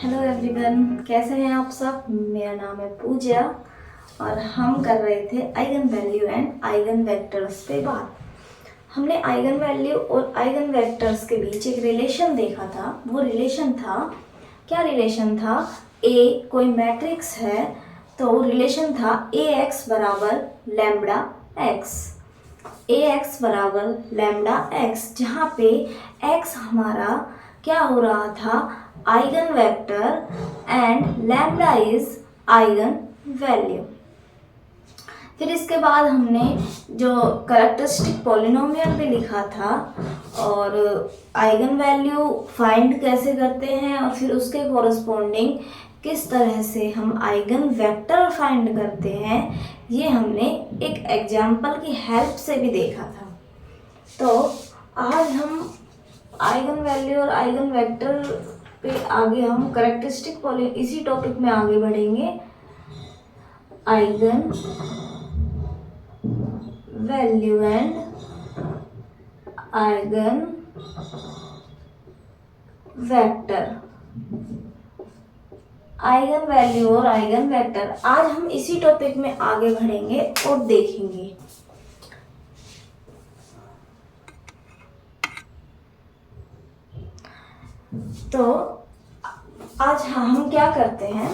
Hello everyone, कैसे हैं आप सब। मेरा नाम है पूजा और हम कर रहे थे eigen value and eigen vectors पे बात। हमने आइगन वैल्यू और आइगन वेक्टर्स के बीच एक रिलेशन देखा था। वो रिलेशन था, क्या रिलेशन था, ए कोई मैट्रिक्स है तो रिलेशन था ए एक्स बराबर लैम्बडा एक्स, ए एक्स बराबर लैम्बडा एक्स, जहाँ पे एक्स हमारा क्या हो रहा था, eigen vector and lambda is eigen value. फिर इसके बाद हमने जो कैरेक्टरिस्टिक पॉलिनोमियल भी लिखा था और आइगन वैल्यू फाइंड कैसे करते हैं और फिर उसके कोरस्पॉन्डिंग किस तरह से हम आइगन वेक्टर फाइंड करते हैं, ये हमने एक एग्जाम्पल की हेल्प से भी देखा था। तो आज हम आइगन वैल्यू और आइगन वेक्टर पे आगे हम कैरेक्टरिस्टिक इसी टॉपिक में आगे बढ़ेंगे। Eigen value and eigen vector, eigen value और आइगन वेक्टर, आज हम इसी टॉपिक में आगे बढ़ेंगे और देखेंगे। तो आज हम क्या करते हैं,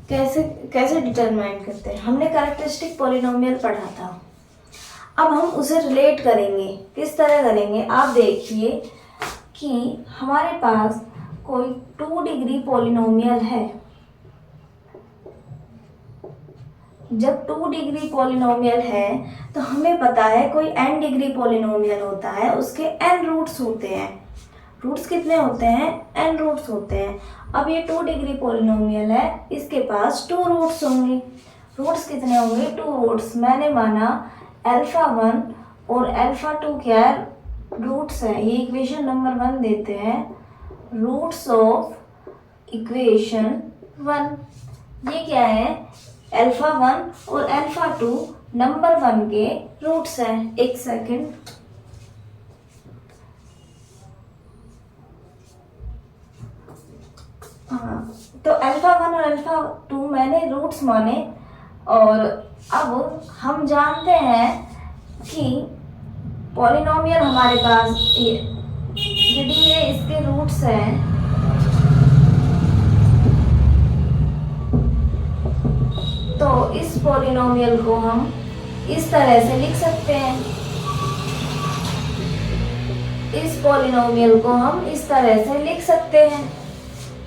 कैसे डिटरमाइन करते हैं। हमने कैरेक्टरिस्टिक पॉलिनोमियल पढ़ा था, अब हम उसे रिलेट करेंगे। किस तरह करेंगे, आप देखिए कि हमारे पास कोई 2 डिग्री पॉलिनोमियल है। जब 2 डिग्री पॉलिनोमियल है तो हमें पता है कोई n डिग्री पॉलिनोमियल होता है, उसके n रूट्स होते हैं। रूट्स कितने होते हैं, n रूट्स होते हैं। अब ये 2 डिग्री पॉलिनोमियल है, इसके पास 2 रूट्स होंगे। रूट्स कितने होंगे, 2 रूट्स। मैंने माना अल्फा 1 और अल्फा 2 क्या रूट्स है, ये इक्वेशन नंबर 1 देते हैं। रूट्स ऑफ इक्वेशन 1, ये क्या है, अल्फा 1 और अल्फा 2 नंबर 1 के रूट्स हैं। एक सेकेंड, हाँ, तो अल्फा 1 और अल्फा 2 मैंने रूट्स माने। और अब हम जानते हैं कि पॉलिनोमियल हमारे पास यदि ये इसके रूट्स हैं तो इस पॉलिनोमियल को हम इस तरह से लिख सकते हैं। इस पॉलिनोमियल को हम इस तरह से लिख सकते हैं।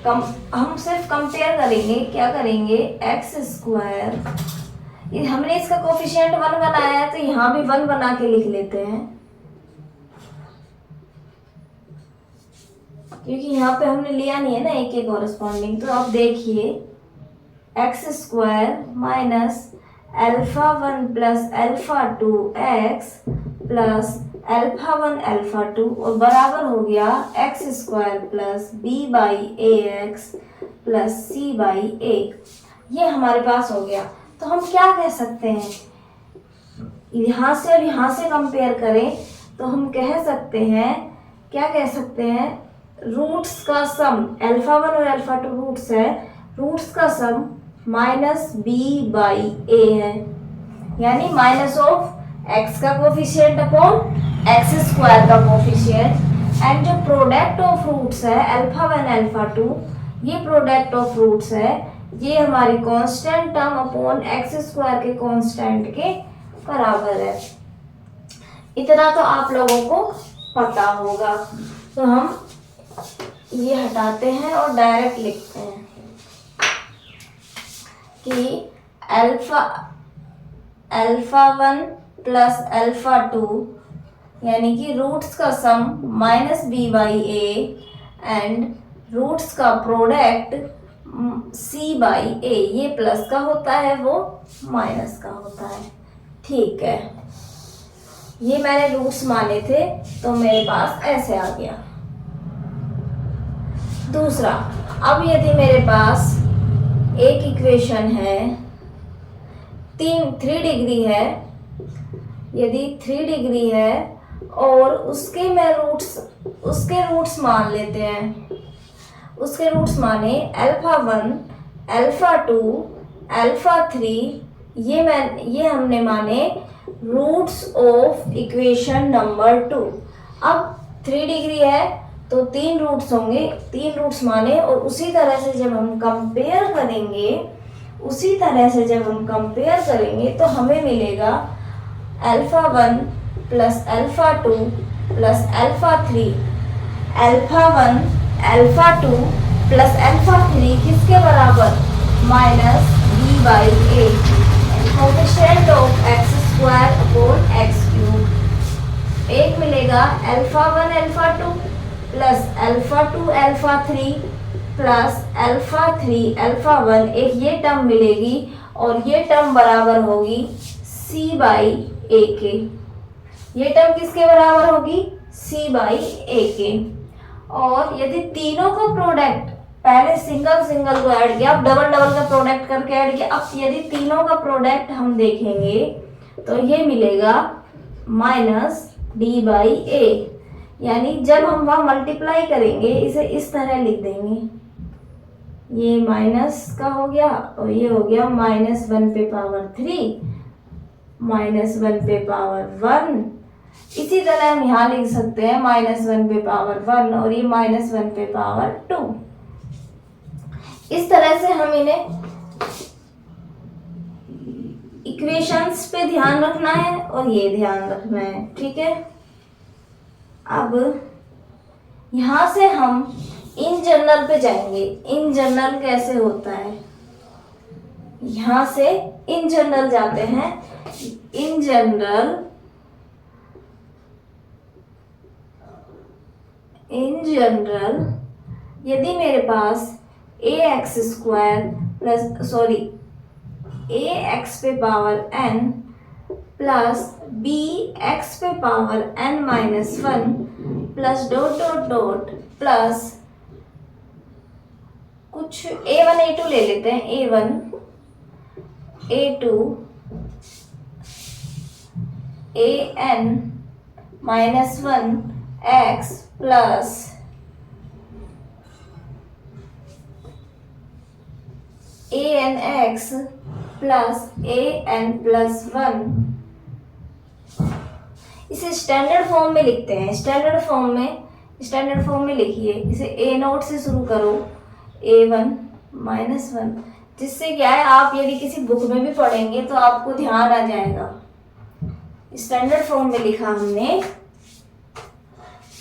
हम सिर्फ कंपेयर करेंगे, क्या करेंगे, एक्स स्क्वायर, हमने इसका कोफिशिएंट 1 बनाया है तो यहाँ भी 1 बना के लिख लेते हैं, क्योंकि यहाँ पे हमने लिया नहीं है ना एक के कॉरेस्पॉन्डिंग। तो अब देखिए X square minus alpha 1 plus alpha 2 X plus alpha 1 alpha 2 और बराबर हो गया X square plus B by A X plus C by A. ये हमारे पास हो गया। तो हम क्या कह सकते हैं, यहाँ से और यहाँ से कंपेयर करें तो हम कह सकते हैं, क्या कह सकते हैं, रूट्स का सम, अल्फा 1 और अल्फा 2 रूट्स है, रूट्स का सम माइनस बी बाई ए है, यानी माइनस ऑफ एक्स का कोफिशिएंट अपॉन एक्स स्क्वायर का कोफिशिएंट। एंड जो प्रोडक्ट ऑफ रूट्स है अल्फा 1 अल्फा 2, ये प्रोडक्ट ऑफ रूट्स है, ये हमारी constant term upon x square के कांस्टेंट के बराबर है। इतना तो आप लोगों को पता होगा। तो हम ये हटाते हैं और डायरेक्ट लिखते हैं कि अल्फा 1 प्लस अल्फा 2 यानी कि रूट्स का sum minus B by A and roots का प्रोडक्ट सी बाई ए, ये प्लस का होता है, वो माइनस का होता है। ठीक है, ये मैंने रूट्स माने थे तो मेरे पास ऐसे आ गया। दूसरा, अब यदि मेरे पास एक इक्वेशन है 3 डिग्री है, यदि 3 डिग्री है और उसके रूट्स मान लेते हैं उसके रूट्स माने अल्फा 1, अल्फा 2, अल्फा 3, ये हमने माने रूट्स ऑफ इक्वेशन नंबर 2। अब 3 डिग्री है तो 3 रूट्स होंगे, 3 रूट्स माने, और उसी तरह से जब हम कंपेयर करेंगे तो हमें मिलेगा alpha 1 plus alpha 2 plus alpha 3, alpha 1 alpha 2 plus alpha 3 किसके बराबर, minus b by A, coefficient of x square upon x cube. एक मिलेगा alpha 1 alpha 2 plus alpha 2 alpha 3 plus alpha 3 alpha 1, एक ये टर्म मिलेगी और ये टर्म बराबर होगी c बाई ए के। ये टर्म किसके बराबर होगी, c बाई ए के। और यदि तीनों का प्रोडक्ट, पहले सिंगल सिंगल को ऐड किया, अब डबल डबल का प्रोडक्ट करके ऐड किया, अब यदि तीनों का प्रोडक्ट हम देखेंगे तो ये मिलेगा माइनस डी बाई ए। यानी जब हम वहाँ मल्टीप्लाई करेंगे इसे इस तरह लिख देंगे, ये माइनस का हो गया और ये हो गया माइनस 1 पे पावर 3, माइनस 1 पे पावर 1। इसी तरह हम यहाँ लिख सकते हैं माइनस 1 पे पावर 1 और ये माइनस 1 पे पावर 2। इस तरह से हम इन्हें इक्वेशंस पे ध्यान रखना है और ये ध्यान रखना है, ठीक है। अब यहाँ से हम इन जनरल पे जाएंगे। इन जनरल कैसे होता है, यहाँ से इन जनरल जाते हैं। इन जनरल यदि मेरे पास A X square plus A X पे power n plus B X पे power n minus 1 plus dot dot dot plus कुछ a1 a2 ले लेते हैं, a1 a2 an minus 1 x plus an x plus an plus 1। इसे standard form में लिखते हैं। स्टैंडर्ड फॉर्म में लिखिए, इसे a नोट से शुरू करो, a1 माइनस 1, जिससे क्या है आप यदि किसी बुक में भी पढ़ेंगे तो आपको ध्यान आ जाएगा। स्टैंडर्ड फॉर्म में लिखा हमने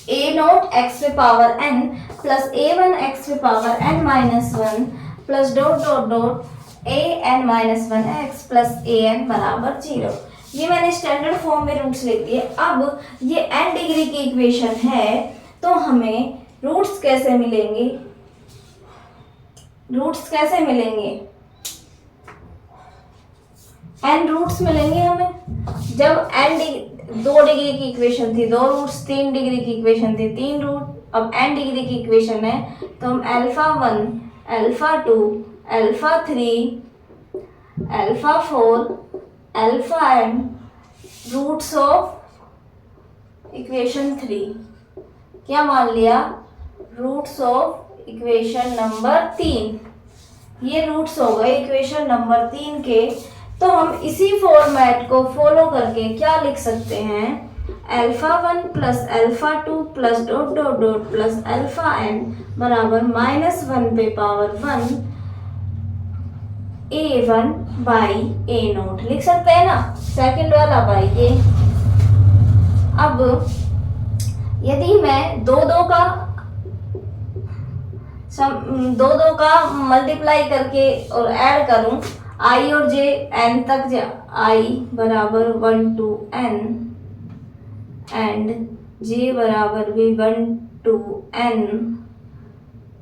a नोट x पे power n plus a1 x पे power n minus 1 plus dot dot dot an minus 1 x plus an बराबर 0। ये मैंने स्टैंडर्ड फॉर्म में रूट्स लिख दिए। अब ये n डिग्री की इक्वेशन है तो हमें रूट्स कैसे मिलेंगे, n रूट्स मिलेंगे हमें। जब n 2 डिग्री की इक्वेशन थी 2 रूट्स, 3 डिग्री की इक्वेशन थी 3 रूट, अब n डिग्री की इक्वेशन है तो हम alpha 1 alpha 2 alpha 3 alpha 4 alpha n roots of equation 3 क्या मान लिया, रूट्स ऑफ इक्वेशन नंबर 3। ये रूट्स हो गए इक्वेशन नंबर 3 के। तो हम इसी फॉर्मेट को फॉलो करके क्या लिख सकते हैं, alpha 1 plus alpha 2 plus dot dot dot plus alpha n बराबर माइनस 1 पे power 1 a1 by a note लिख सकते हैं ना, सेकंड वाला बाई ये। अब यदि मैं दो दो का मल्टीप्लाई करके और ऐड करूं, i और j n तक i बराबर 1 to n एंड j बराबर भी 1 to n,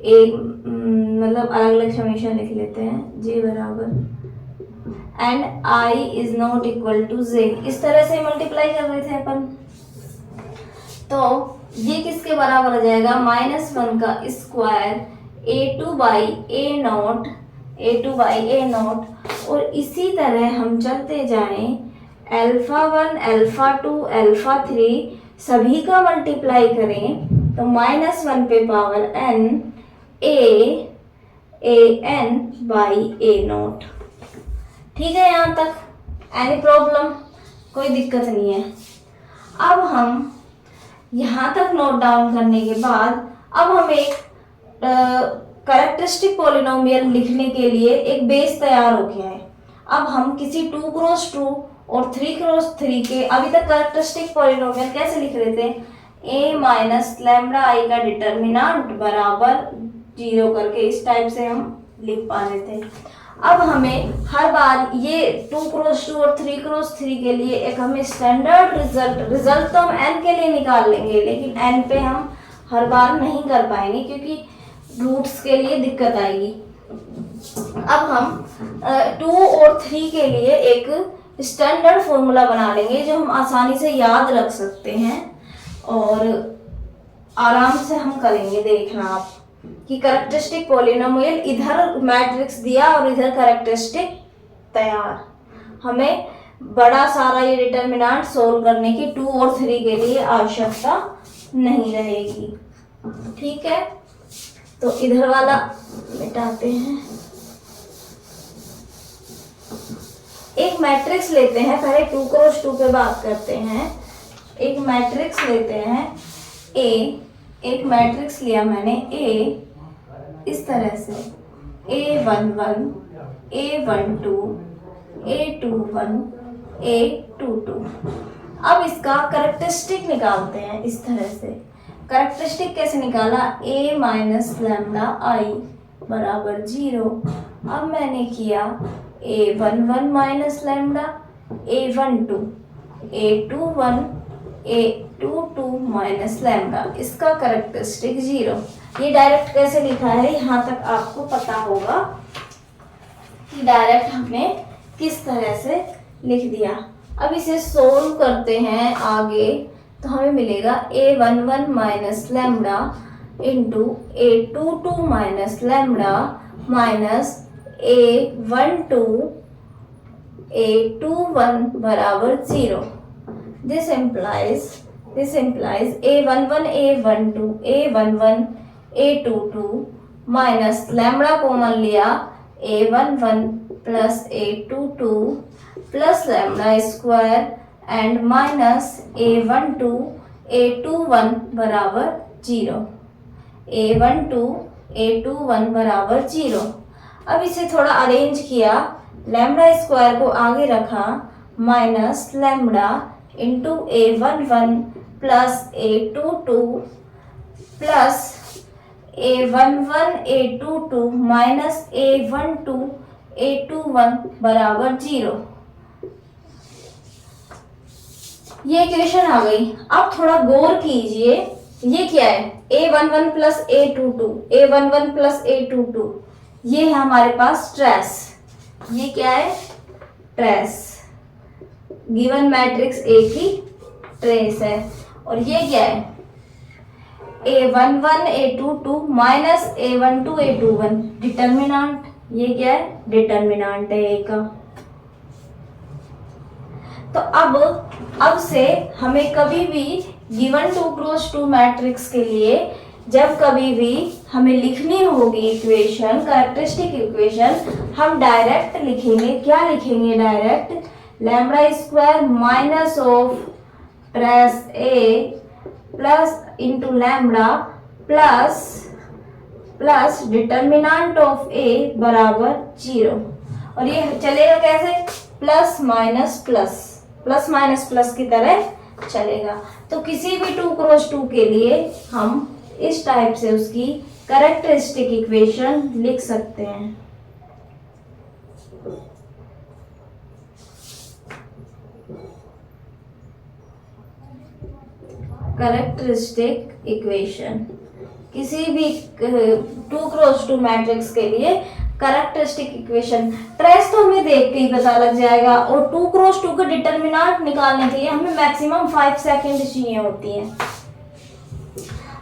एक मतलब अलग अलग समीकरण लिख लेते हैं, j बराबर and i is not equal to j। इस तरह से मल्टीप्लाई कर रहे थे अपन, तो ये किसके बराबर आ जाएगा, माइनस 1 का square a2 by a note. और इसी तरह हम चलते जाएं, अल्फा 1 अल्फा 2 अल्फा 3 सभी का मल्टीप्लाई करें तो माइनस 1 पे power n an by a not. ठीक है, यहाँ तक एनी प्रॉब्लम? कोई दिक्कत नहीं है। अब हम यहाँ तक नोट डाउन करने के बाद अब हम एक कैरेक्टरिस्टिक पॉलिनोमियल लिखने के लिए एक बेस तैयार हो गया है। अब हम किसी 2 क्रॉस 2 और 3 क्रॉस 3 के अभी तक कैरेक्टरिस्टिक पॉलिनोमियल कैसे लिख रहे थे, a माइनस लैम्डा आई का डिटर्मिनेंट बराबर 0 करके इस टाइप से हम लिख पा रहे थे। अब हमें हर बार ये 2 क्रॉस 2 और 3 क्रॉस 3 के लिए एक हमें स्टैंडर्ड रिजल्ट तो हम n के लिए निकाल लेंगे, लेकिन n पे हम हर बार नहीं कर पाएंगे क्योंकि रूट्स के लिए दिक्कत आएगी। अब हम 2 और 3 के लिए एक स्टैंडर्ड फॉर्मूला बना लेंगे जो हम आसानी से याद रख सकते हैं और आराम से हम करेंगे। देखना आप कि कैरेक्टरिस्टिक पॉलिनोमियल, इधर मैट्रिक्स दिया और इधर कैरेक्टरिस्टिक तैयार। हमें बड़ा सारा ये डिटर्मिनेंट सोल्व करने की 2 और 3 के लिए आवश्यकता नहीं रहेगी। ठीक है, तो इधर वाला मिटाते हैं। एक मैट्रिक्स लेते हैं, पहले 2 क्रॉस 2 पे बात करते हैं। एक मैट्रिक्स लेते हैं A, एक मैट्रिक्स लिया मैंने A इस तरह से A11, A12, A21, A22। अब इसका कैरेक्टरिस्टिक निकालते हैं इस तरह से। कैरेक्टरिस्टिक कैसे निकाला, a माइनस लैम्डा आई बराबर 0। अब मैंने किया a11 minus lambda, a12, a21, a22 minus lambda, इसका कैरेक्टरिस्टिक 0। ये डायरेक्ट कैसे लिखा है, यहाँ तक आपको पता होगा कि डायरेक्ट हमने किस तरह से लिख दिया। अब इसे सोल्व करते हैं आगे, तो हमें मिलेगा a11 minus lambda into a22 minus lambda minus a12 a21 बराबर 0। This implies a11 a12 a22 minus lambda common लिया a11 plus a22 plus lambda square and minus a12 a21 बराबर 0, a12 a21 बराबर 0। अब इसे थोड़ा अरेंज किया, lambda square को आगे रखा, minus lambda into a11 plus a22 plus a11 a22 minus a12 a21 बराबर 0। ये इक्वेशन आ गई। अब थोड़ा गौर कीजिए, ये क्या है, a11 plus a22, a11 plus a22, ये है हमारे पास ट्रेस। ये क्या है, ट्रेस। गिवन मैट्रिक्स A की ट्रेस है। और ये क्या है, a11 a22 minus a12 a21, determinant. ये क्या है, डिटर्मिनेंट है A का। तो अब से हमें कभी भी गिवन 2 क्रॉस 2 मैट्रिक्स के लिए जब कभी भी हमें लिखनी होगी इक्वेशन, कैरेक्टरिस्टिक इक्वेशन, हम डायरेक्ट लिखेंगे। क्या लिखेंगे direct, lambda square minus of trace A plus into lambda plus determinant of A बराबर 0। और ये चलेगा कैसे, प्लस माइनस प्लस की तरह चलेगा। तो किसी भी 2 क्रॉस 2 के लिए हम इस टाइप से उसकी कैरेक्टरिस्टिक इक्वेशन लिख सकते हैं। कैरेक्टरिस्टिक इक्वेशन किसी भी 2 क्रॉस 2 मैट्रिक्स के लिए कैरेक्टरिस्टिक इक्वेशन, ट्रेस तो हमें देख के ही पता लग जाएगा। और 2 क्रॉस 2 का डिटर्मिनेंट निकालने के लिए हमें मैक्सिमम 5 सेकंड चाहिए होती है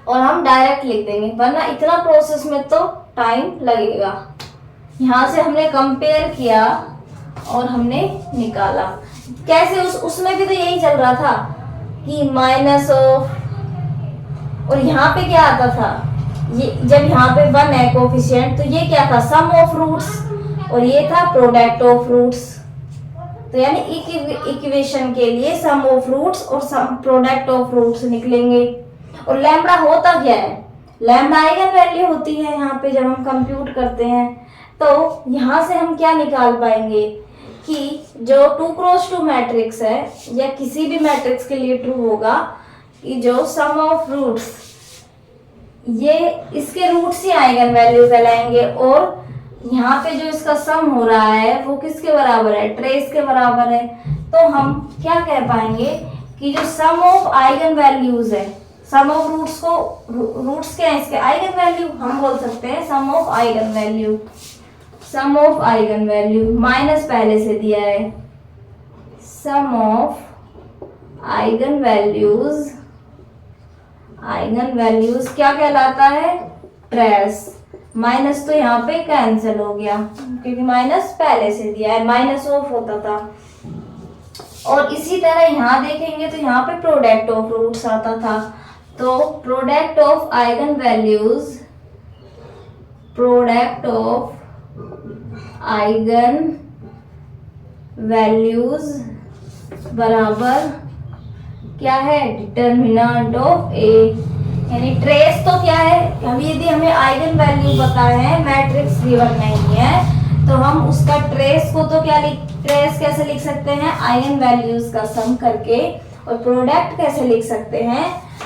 और हम डायरेक्ट लिख देंगे, वरना इतना प्रोसेस में तो टाइम लगेगा। यहाँ से हमने कंपेयर किया और हमने निकाला कैसे, उसमें भी तो यही चल रहा था कि माइनस ऑफ, और यहाँ पे क्या आता था, ये जब यहाँ पे 1 है कोफिशिएंट, तो ये क्या था, सम ऑफ रूट्स, और ये था प्रोडक्ट ऑफ रूट्स। तो यानी इक्वेशन के लिए सम ऑफ रूट्स और सम प्रोडक्ट ऑफ रूट्स निकलेंगे। और लैम्बडा होता क्या है, लैम्बडा आइगन वैल्यू होती है यहाँ पे जब हम कंप्यूट करते हैं। तो यहाँ से हम क्या निकाल पाएंगे कि जो 2x2 मैट्रिक्स है या किसी भी मैट्रिक्स के लिए ट्रू होगा कि जो सम ऑफ रूट्स, ये इसके रूट्स ही आइगन वैल्यू कहलाएंगे। और यहाँ पे जो इसका सम हो रहा है वो किसके बराबर है, ट्रेस के बराबर है। तो हम क्या कह पाएंगे कि जो सम ऑफ आइगन वैल्यूज है, सम ऑफ रूट्स को, रूट्स क्या है इसके, आइगन वैल्यू, हम बोल सकते हैं sum of eigen value. Sum of eigen value minus पहले से दिया है, sum of eigen values, eigen values क्या कहलाता है, ट्रेस। माइनस तो यहाँ पे कैंसिल हो गया क्योंकि माइनस पहले से दिया है, माइनस ऑफ होता था। और इसी तरह यहाँ देखेंगे तो यहाँ पे प्रोडक्ट ऑफ रूट्स आता था। तो product of eigen values, product of eigen values बराबर क्या है, डिटर्मिनेंट ऑफ ए। यानी ट्रेस तो क्या है, अभी यदि हमें आइगन वैल्यू पता है, मैट्रिक्स गिवन नहीं है, तो हम उसका ट्रेस को तो क्या ट्रेस कैसे लिख सकते हैं, आइगन वैल्यूज का सम करके। और प्रोडक्ट कैसे लिख सकते हैं,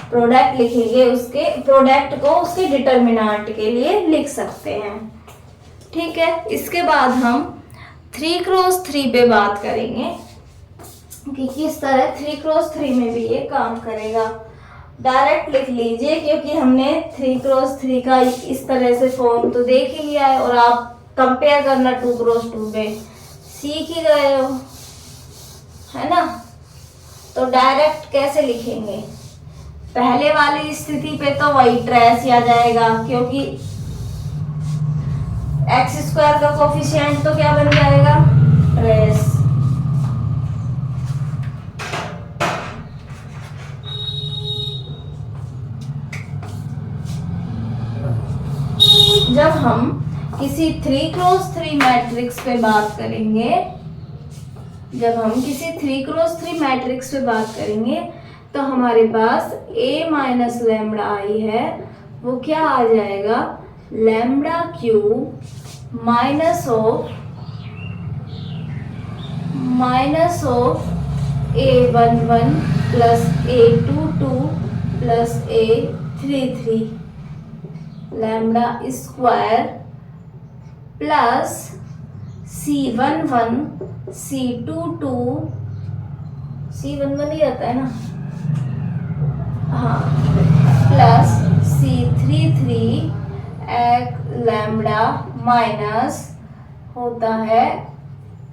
प्रोडक्ट लिखेंगे उसके, प्रोडक्ट को उसके डिटर्मिनेंट के लिए लिख सकते हैं। ठीक है, इसके बाद हम 3x3 पे बात करेंगे कि किस तरह 3x3 में भी ये काम करेगा। डायरेक्ट लिख लीजिए क्योंकि हमने 3x3 का इस तरह से फॉर्म तो देख ही लिया है, और आप कंपेयर करना 2x2 में सीख ही गए हो, है ना। तो डायरेक्ट कैसे लिखेंगे, पहले वाली स्थिति पे तो वही ट्रेस आ जाएगा क्योंकि x² का कोफिशिएंट तो क्या बन जाएगा, ट्रेस। जब हम किसी 3x3 मैट्रिक्स पे बात करेंगे, जब हम किसी 3x3 मैट्रिक्स पे बात करेंगे तो हमारे पास a माइनस लैम्बडा आई है, वो क्या आ जाएगा, lambda cube minus of a11 plus a22 plus a33 lambda square plus C11 C11 ही आता है ना, हाँ, प्लस C33 एक लैम्बडा माइनस होता है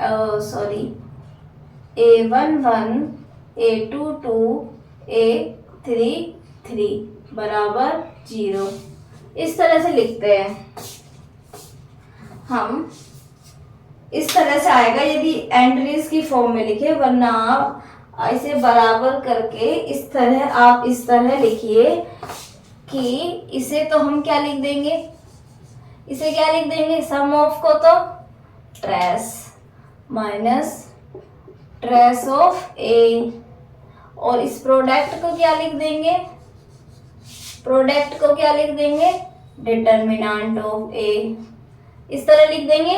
सॉरी A11 A22 A33 बराबर 0। इस तरह से लिखते हैं हम, इस तरह से आएगा यदि एंट्रीज की फॉर्म में लिखे, वरना आप ऐसे बराबर करके इस तरह, आप इस तरह लिखिए कि इसे तो हम क्या लिख देंगे, इसे क्या लिख देंगे, सम ऑफ को तो ट्रेस माइनस ट्रेस ऑफ ए, और इस प्रोडक्ट को क्या लिख देंगे, प्रोडक्ट को क्या लिख देंगे, डिटर्मिनेंट ऑफ ए। इस तरह लिख देंगे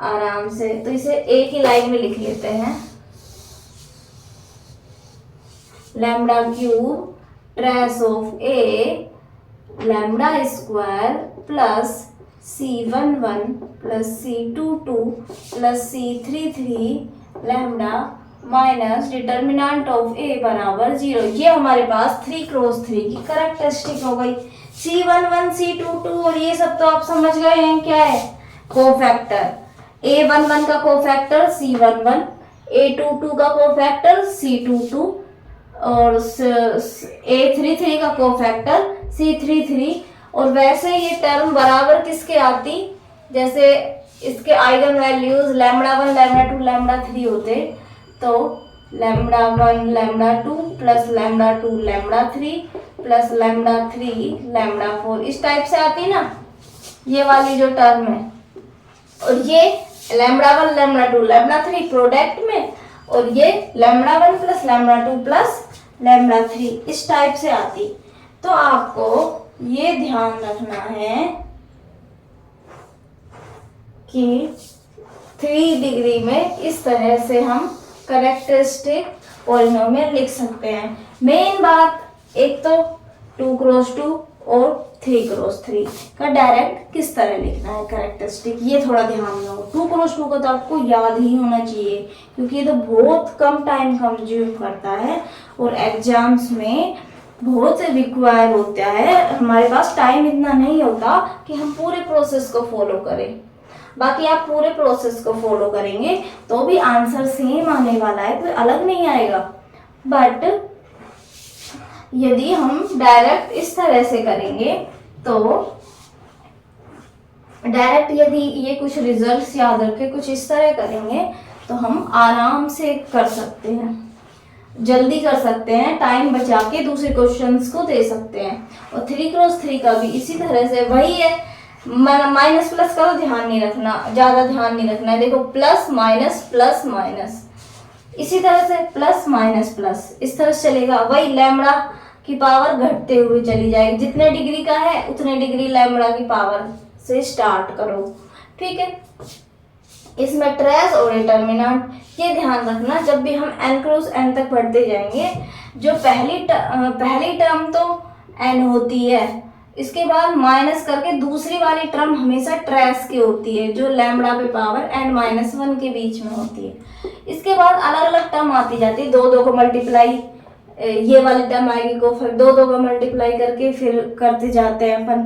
आराम से। तो इसे एक ही लाइन में लिख लेते हैं, lambda cube trace of A lambda square plus C11 plus C22 plus C33 lambda minus determinant of A बराबर 0। ये हमारे पास 3x3 की कैरेक्टरिस्टिक हो गई। C11 C22 और ये सब तो आप समझ गए हैं क्या है, कोफैक्टर। A11 का कोफैक्टर C11, A22 का कोफैक्टर C22 और A33 का कोफैक्टर C33। और वैसे ये टर्म बराबर किसके आती, जैसे इसके eigen values lambda 1 lambda 2 lambda 3 होते, तो lambda 1 lambda 2 plus lambda 2 lambda 3 plus lambda 3 lambda 4 इस टाइप से आती ना, ये वाली जो टर्म है। और ये लैम्डा 1 लैम्डा 2 लैम्डा 3 प्रोडक्ट में, और ये lambda 1 plus lambda 2 plus lambda 3 इस टाइप से आती। तो आपको ये ध्यान रखना है कि 3 डिग्री में इस तरह से हम कैरेक्टरिस्टिक पॉलिनोमियल लिख सकते हैं। मेन बात एक तो 2 क्रॉस 2 और 3 क्रॉस 3 का डायरेक्ट किस तरह लिखना है कैरेक्टरिस्टिक, ये थोड़ा ध्यान दो। 2 क्रॉस 2 का तो आपको याद ही होना चाहिए, क्योंकि ये तो बहुत कम टाइम कंज्यूम करता है और एग्जाम्स में बहुत रिक्वायर होता है। हमारे पास टाइम इतना नहीं होता कि हम पूरे प्रोसेस को फॉलो करें। बाकी आप पूरे प्रोसेस को फॉलो करेंगे तो भी आंसर सेम आने वाला है, कोई अलग नहीं आएगा। बट यदि हम डायरेक्ट इस तरह से करेंगे तो डायरेक्ट यदि ये कुछ रिजल्ट्स याद रखे कुछ इस तरह करेंगे तो हम आराम से कर सकते हैं, जल्दी कर सकते हैं, टाइम बचा के दूसरे क्वेश्चंस को दे सकते हैं। और 3 क्रॉस 3 का भी इसी तरह से वही है, माइनस प्लस का तो ध्यान नहीं रखना, ज़्यादा ध्यान नहीं रखना है। देखो प्लस माइनस इसी तरह से प्लस माइनस प्लस इस तरह से चलेगा। वही लैम्बडा की पावर घटते हुए चली जाएगी, जितने डिग्री का है उतने डिग्री लैम्बडा की पावर से स्टार्ट करो, ठीक है। इसमें ट्रेस और डिटर्मिनेंट ये ध्यान रखना, जब भी हम n क्रॉस n तक बढ़ते जाएंगे, जो पहली टर्म तो n होती है, इसके बाद माइनस करके दूसरी वाली टर्म हमेशा ट्रेस की होती है, जो लैम्बडा पे पावर n-1 के बीच में होती है। इसके बाद अलग अलग टर्म आती जाती है, दो को मल्टीप्लाई, ये वाली टर्म आएगी को फिर दो को मल्टीप्लाई करके फिर करते जाते हैं। अपन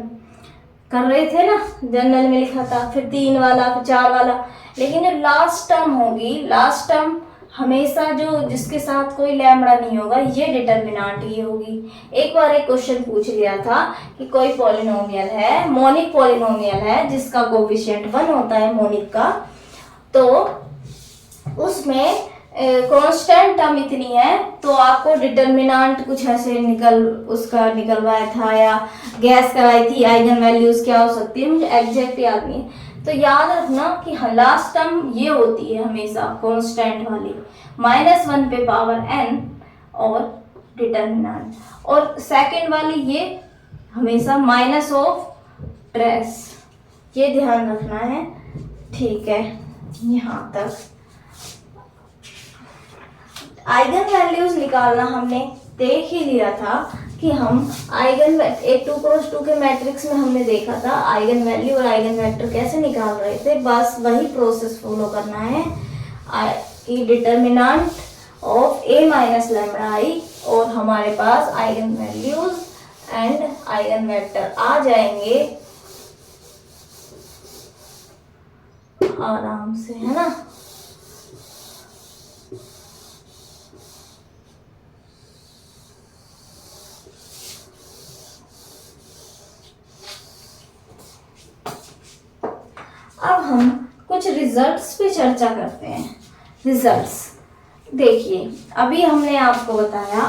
कर रहे थे ना, जनरल में लिखा था, फिर 3 वाला फिर 4 वाला। लेकिन जो लास्ट टर्म होगी, लास्ट टर्म हमेशा जो जिसके साथ कोई लैम्बडा नहीं होगा, ये डिटर्मिनेंट ही होगी। एक बार एक क्वेश्चन पूछ लिया था कि कोई पॉलिनोमियल है, मोनिक पॉलिनोमियल है जिसका कोएफिशिएंट 1 होता है मोनिक का, तो उसमें कांस्टेंट टर्म इतनी है, तो आपको डिटर्मिनेंट कुछ ऐसे उसका निकलवाया था या गैस कराई थी आइगन वैल्यूज क्या हो सकती है, मुझे एग्जैक्ट याद नहीं। तो याद रखना कि लास्ट टर्म ये होती है हमेशा कांस्टेंट वाली, -1 पे पावर n और डिटर्मिनेंट, और सेकंड वाली ये हमेशा माइनस ऑफ ट्रेस, ये ध्यान रखना है, ठीक है। यहाँ तक आइगन वैल्यूज निकालना हमने देख ही लिया था कि हम आइगन एक 2 क्रॉस 2 के मैट्रिक्स में हमने देखा था आइगन वैल्यू और आइगन वेक्टर कैसे निकाल रहे थे, बस वही प्रोसेस फॉलो करना है। कि determinant of a minus lambda I और हमारे पास eigen values and eigen vector आ जाएंगे आराम से, है ना। अब हम कुछ रिजल्ट्स पे चर्चा करते हैं। रिजल्ट्स देखिए, अभी हमने आपको बताया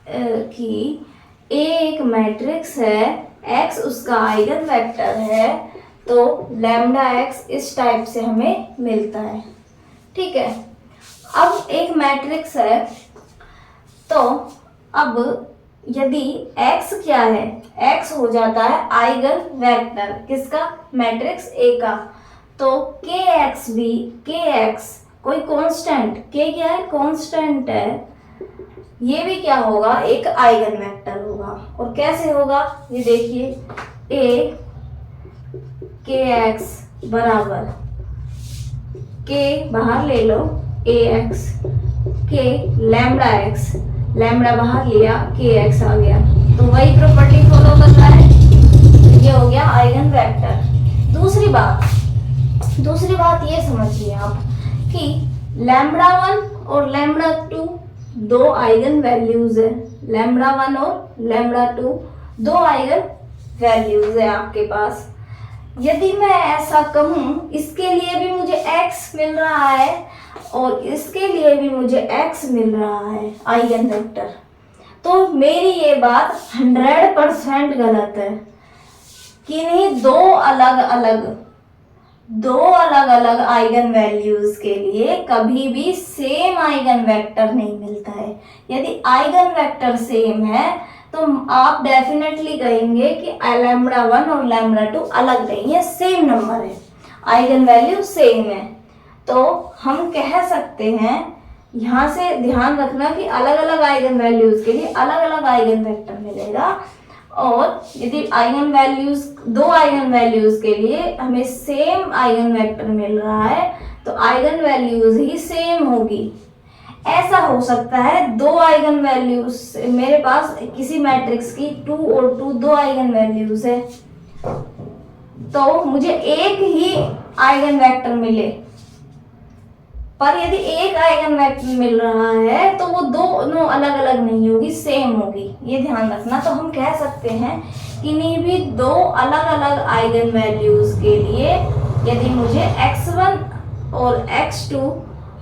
कि A एक मैट्रिक्स है, X उसका आइगन वेक्टर है, तो लैम्बडा x इस टाइप से हमें मिलता है, ठीक है। अब एक मैट्रिक्स है, तो अब यदि x क्या है, x हो जाता है आइगन वेक्टर किसका, मैट्रिक्स A का, तो kx भी, kx कोई कांस्टेंट, k क्या है, कांस्टेंट है, ये भी क्या होगा, एक आइगन वेक्टर होगा। और कैसे होगा ये देखिए, a kx बराबर k बाहर ले लो ax, k lambda x, lambda बाहर लिया kx आ गया, तो वही प्रॉपर्टी फॉलो कर रहा है, ये हो गया आइगन वेक्टर। दूसरी बात ये समझिए आप कि लैम्बडा 1 और लैम्बडा 2 दो आइगन वैल्यूज है, लैम्बडा 1 और लैम्बडा 2 दो आइगन वैल्यूज है आपके पास। यदि मैं ऐसा कहूँ, इसके लिए भी मुझे x मिल रहा है और इसके लिए भी मुझे x मिल रहा है आइगन वेक्टर, तो मेरी ये बात 100% गलत है। किन्हीं दो अलग अलग आइगन वैल्यूज के लिए कभी भी सेम आइगन वेक्टर नहीं मिलता है। यदि आइगन वेक्टर सेम है तो आप डेफिनेटली कहेंगे कि λ1 और λ2 अलग नहीं है, सेम नंबर है, आइगन वैल्यू सेम है। तो हम कह सकते हैं, यहाँ से ध्यान रखना कि अलग अलग आइगन वैल्यूज के लिए अलग अलग आइगन वेक्टर मिलेगा, और यदि आइगन वैल्यूज दो आइगन वैल्यूज के लिए हमें सेम आइगन वेक्टर मिल रहा है तो आइगन वैल्यूज ही सेम होगी। ऐसा हो सकता है दो आइगन वैल्यूज, मेरे पास किसी मैट्रिक्स की 2 और 2 दो आइगन वैल्यूज है, तो मुझे एक ही आइगन वेक्टर मिले, पर यदि एक आइगन वेक्टर मिल रहा है तो वो दोनों अलग अलग नहीं होगी, सेम होगी, ये ध्यान रखना। तो हम कह सकते हैं किन्हीं भी दो अलग अलग आइगन वैल्यूज के लिए यदि मुझे x1 और x2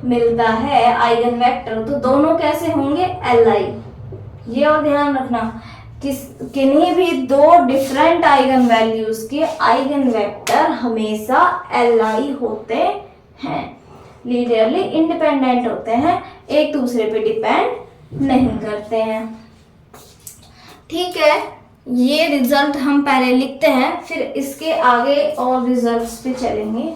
मिलता है आइगन वेक्टर, तो दोनों कैसे होंगे, Li। ये और ध्यान रखना, किन्हीं भी दो डिफरेंट आइगन वैल्यूज के आइगन वेक्टर हमेशा Li होते हैं, लीनियरली इंडिपेंडेंट होते हैं, एक दूसरे पे डिपेंड नहीं करते हैं। ठीक है, ये रिजल्ट हम पहले लिखते हैं, फिर इसके आगे और रिजल्ट्स पे चलेंगे।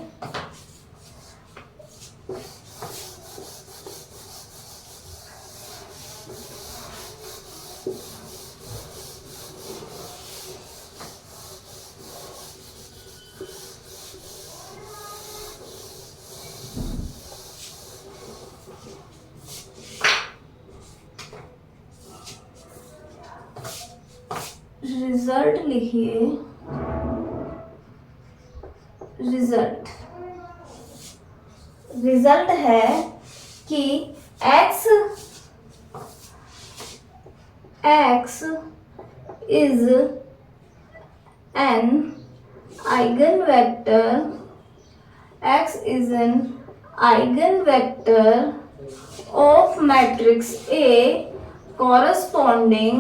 रिजल्ट लिखिए, रिजल्ट है कि x is an eigenvector, x is an eigenvector of matrix A corresponding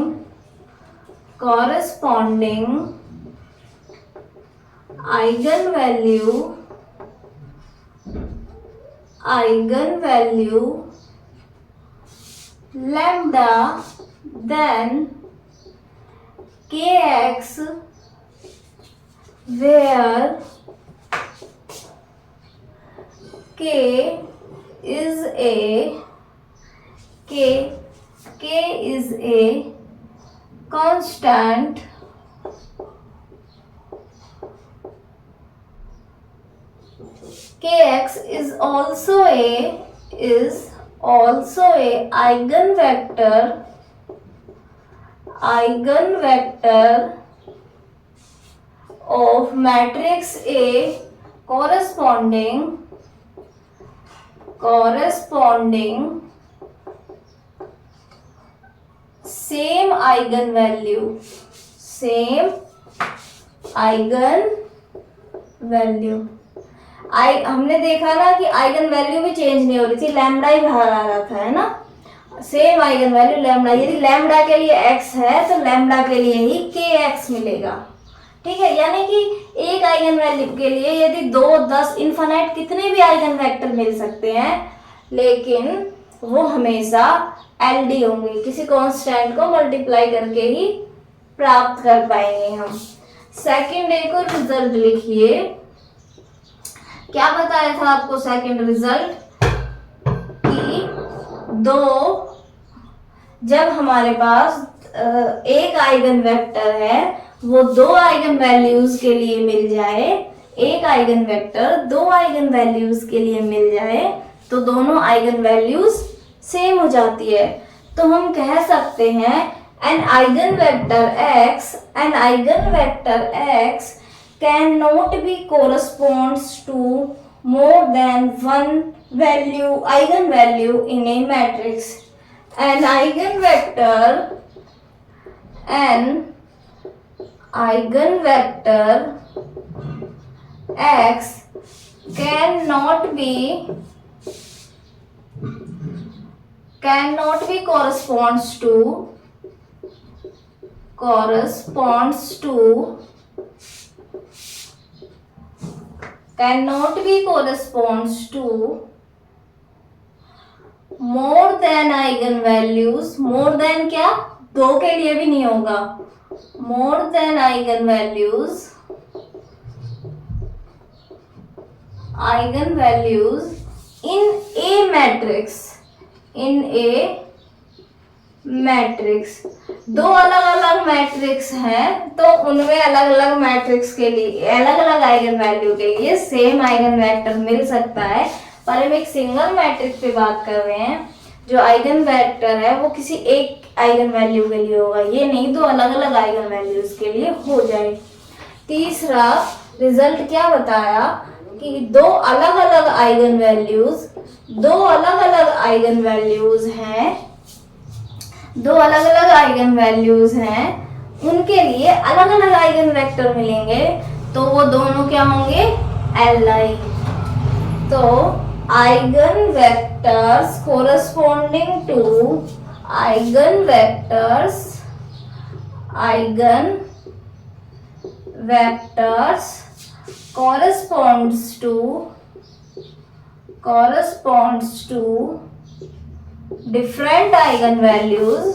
eigenvalue lambda then kx, where k is a constant kx is also a eigenvector of matrix A corresponding same eigenvalue हमने देखा ना कि eigen value भी change नहीं हो रही थी, lambda ही बाहर आ रहा था, है ना, सेम आइगन वैल्यू लैम्डा। यदि लैम्डा के लिए x है तो लैम्डा के लिए ही kx मिलेगा। ठीक है, यानी कि एक आइगन वैल्यू के लिए यदि 2, 10 इनफाइनाइट कितने भी आइगन वेक्टर मिल सकते हैं, लेकिन वो हमेशा LD होंगे, किसी कांस्टेंट को मल्टीप्लाई करके ही प्राप्त कर पाएंगे हम। सेकंड एक और रिजल्ट लिखिए, क्या बताया था आपको सेकंड रिजल्ट कि जब हमारे पास एक आइगन वेक्टर है वो दो आइगन वैल्यूज के लिए मिल जाए, एक आइगन वेक्टर दो आइगन वैल्यूज के लिए मिल जाए तो दोनों आइगन वैल्यूज सेम हो जाती है। तो हम कह सकते हैं an eigenvector x cannot be corresponds to more than one eigenvalue in a matrix. An eigenvector x cannot be corresponds to corresponds to cannot be corresponds to more than eigenvalues, more than क्या, दो के लिए भी नहीं होगा, more than eigenvalues in a matrix, in a matrix. दो अलग अलग मैट्रिक्स हैं तो उनमें अलग अलग मैट्रिक्स के लिए अलग अलग आइगन वैल्यू के लिए सेम आइगन वेक्टर मिल सकता है, पर हम एक सिंगल मैट्रिक्स पे बात कर रहे हैं। जो आइगन वेक्टर है वो किसी एक आइगन वैल्यू के लिए होगा, ये नहीं दो अलग अलग आइगन वैल्यूज के लिए हो जाए। तीसरा रिजल्ट क्या बताया कि दो अलग अलग आइगन वैल्यूज हैं, उनके लिए अलग अलग आइगन वेक्टर मिलेंगे, तो वो दोनों क्या होंगे, Li। तो eigen vectors corresponding to eigen vectors corresponds to different eigenvalues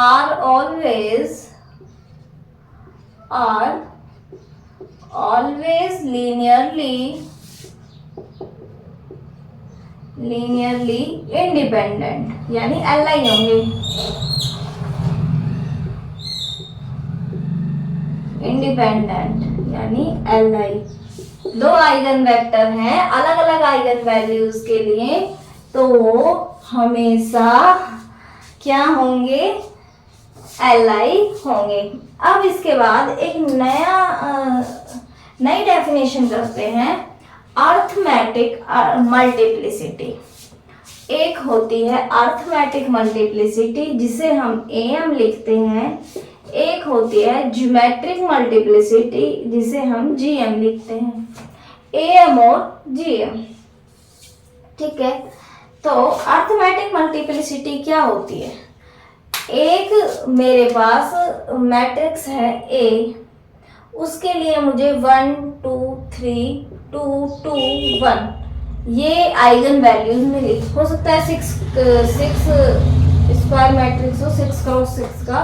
are always linearly independent, यानी Li होंगे, इंडिपेंडेंट यानी Li। दो आइगन वेक्टर हैं अलग अलग आइगन वैल्यूज के लिए, तो वो हमेशा क्या होंगे, Li होंगे। अब इसके बाद एक नई डेफिनेशन करते हैं, अर्थमेटिक मल्टीप्लिसिटी। एक होती है अर्थमेटिक मल्टीप्लिसिटी जिसे हम am लिखते हैं, एक होती है ज्योमेट्रिक मल्टीप्लिसिटी जिसे हम gm लिखते हैं, am और gm। ठीक है, तो अर्थमेटिक मल्टीप्लिसिटी क्या होती है, एक मेरे पास मैट्रिक्स है A, उसके लिए मुझे 1 2 3 2 2 1 ये आइगन वैल्यूज मिली। हो सकता है 6 स्क्वायर मैट्रिक्स हो, 6 क्रॉस 6 का,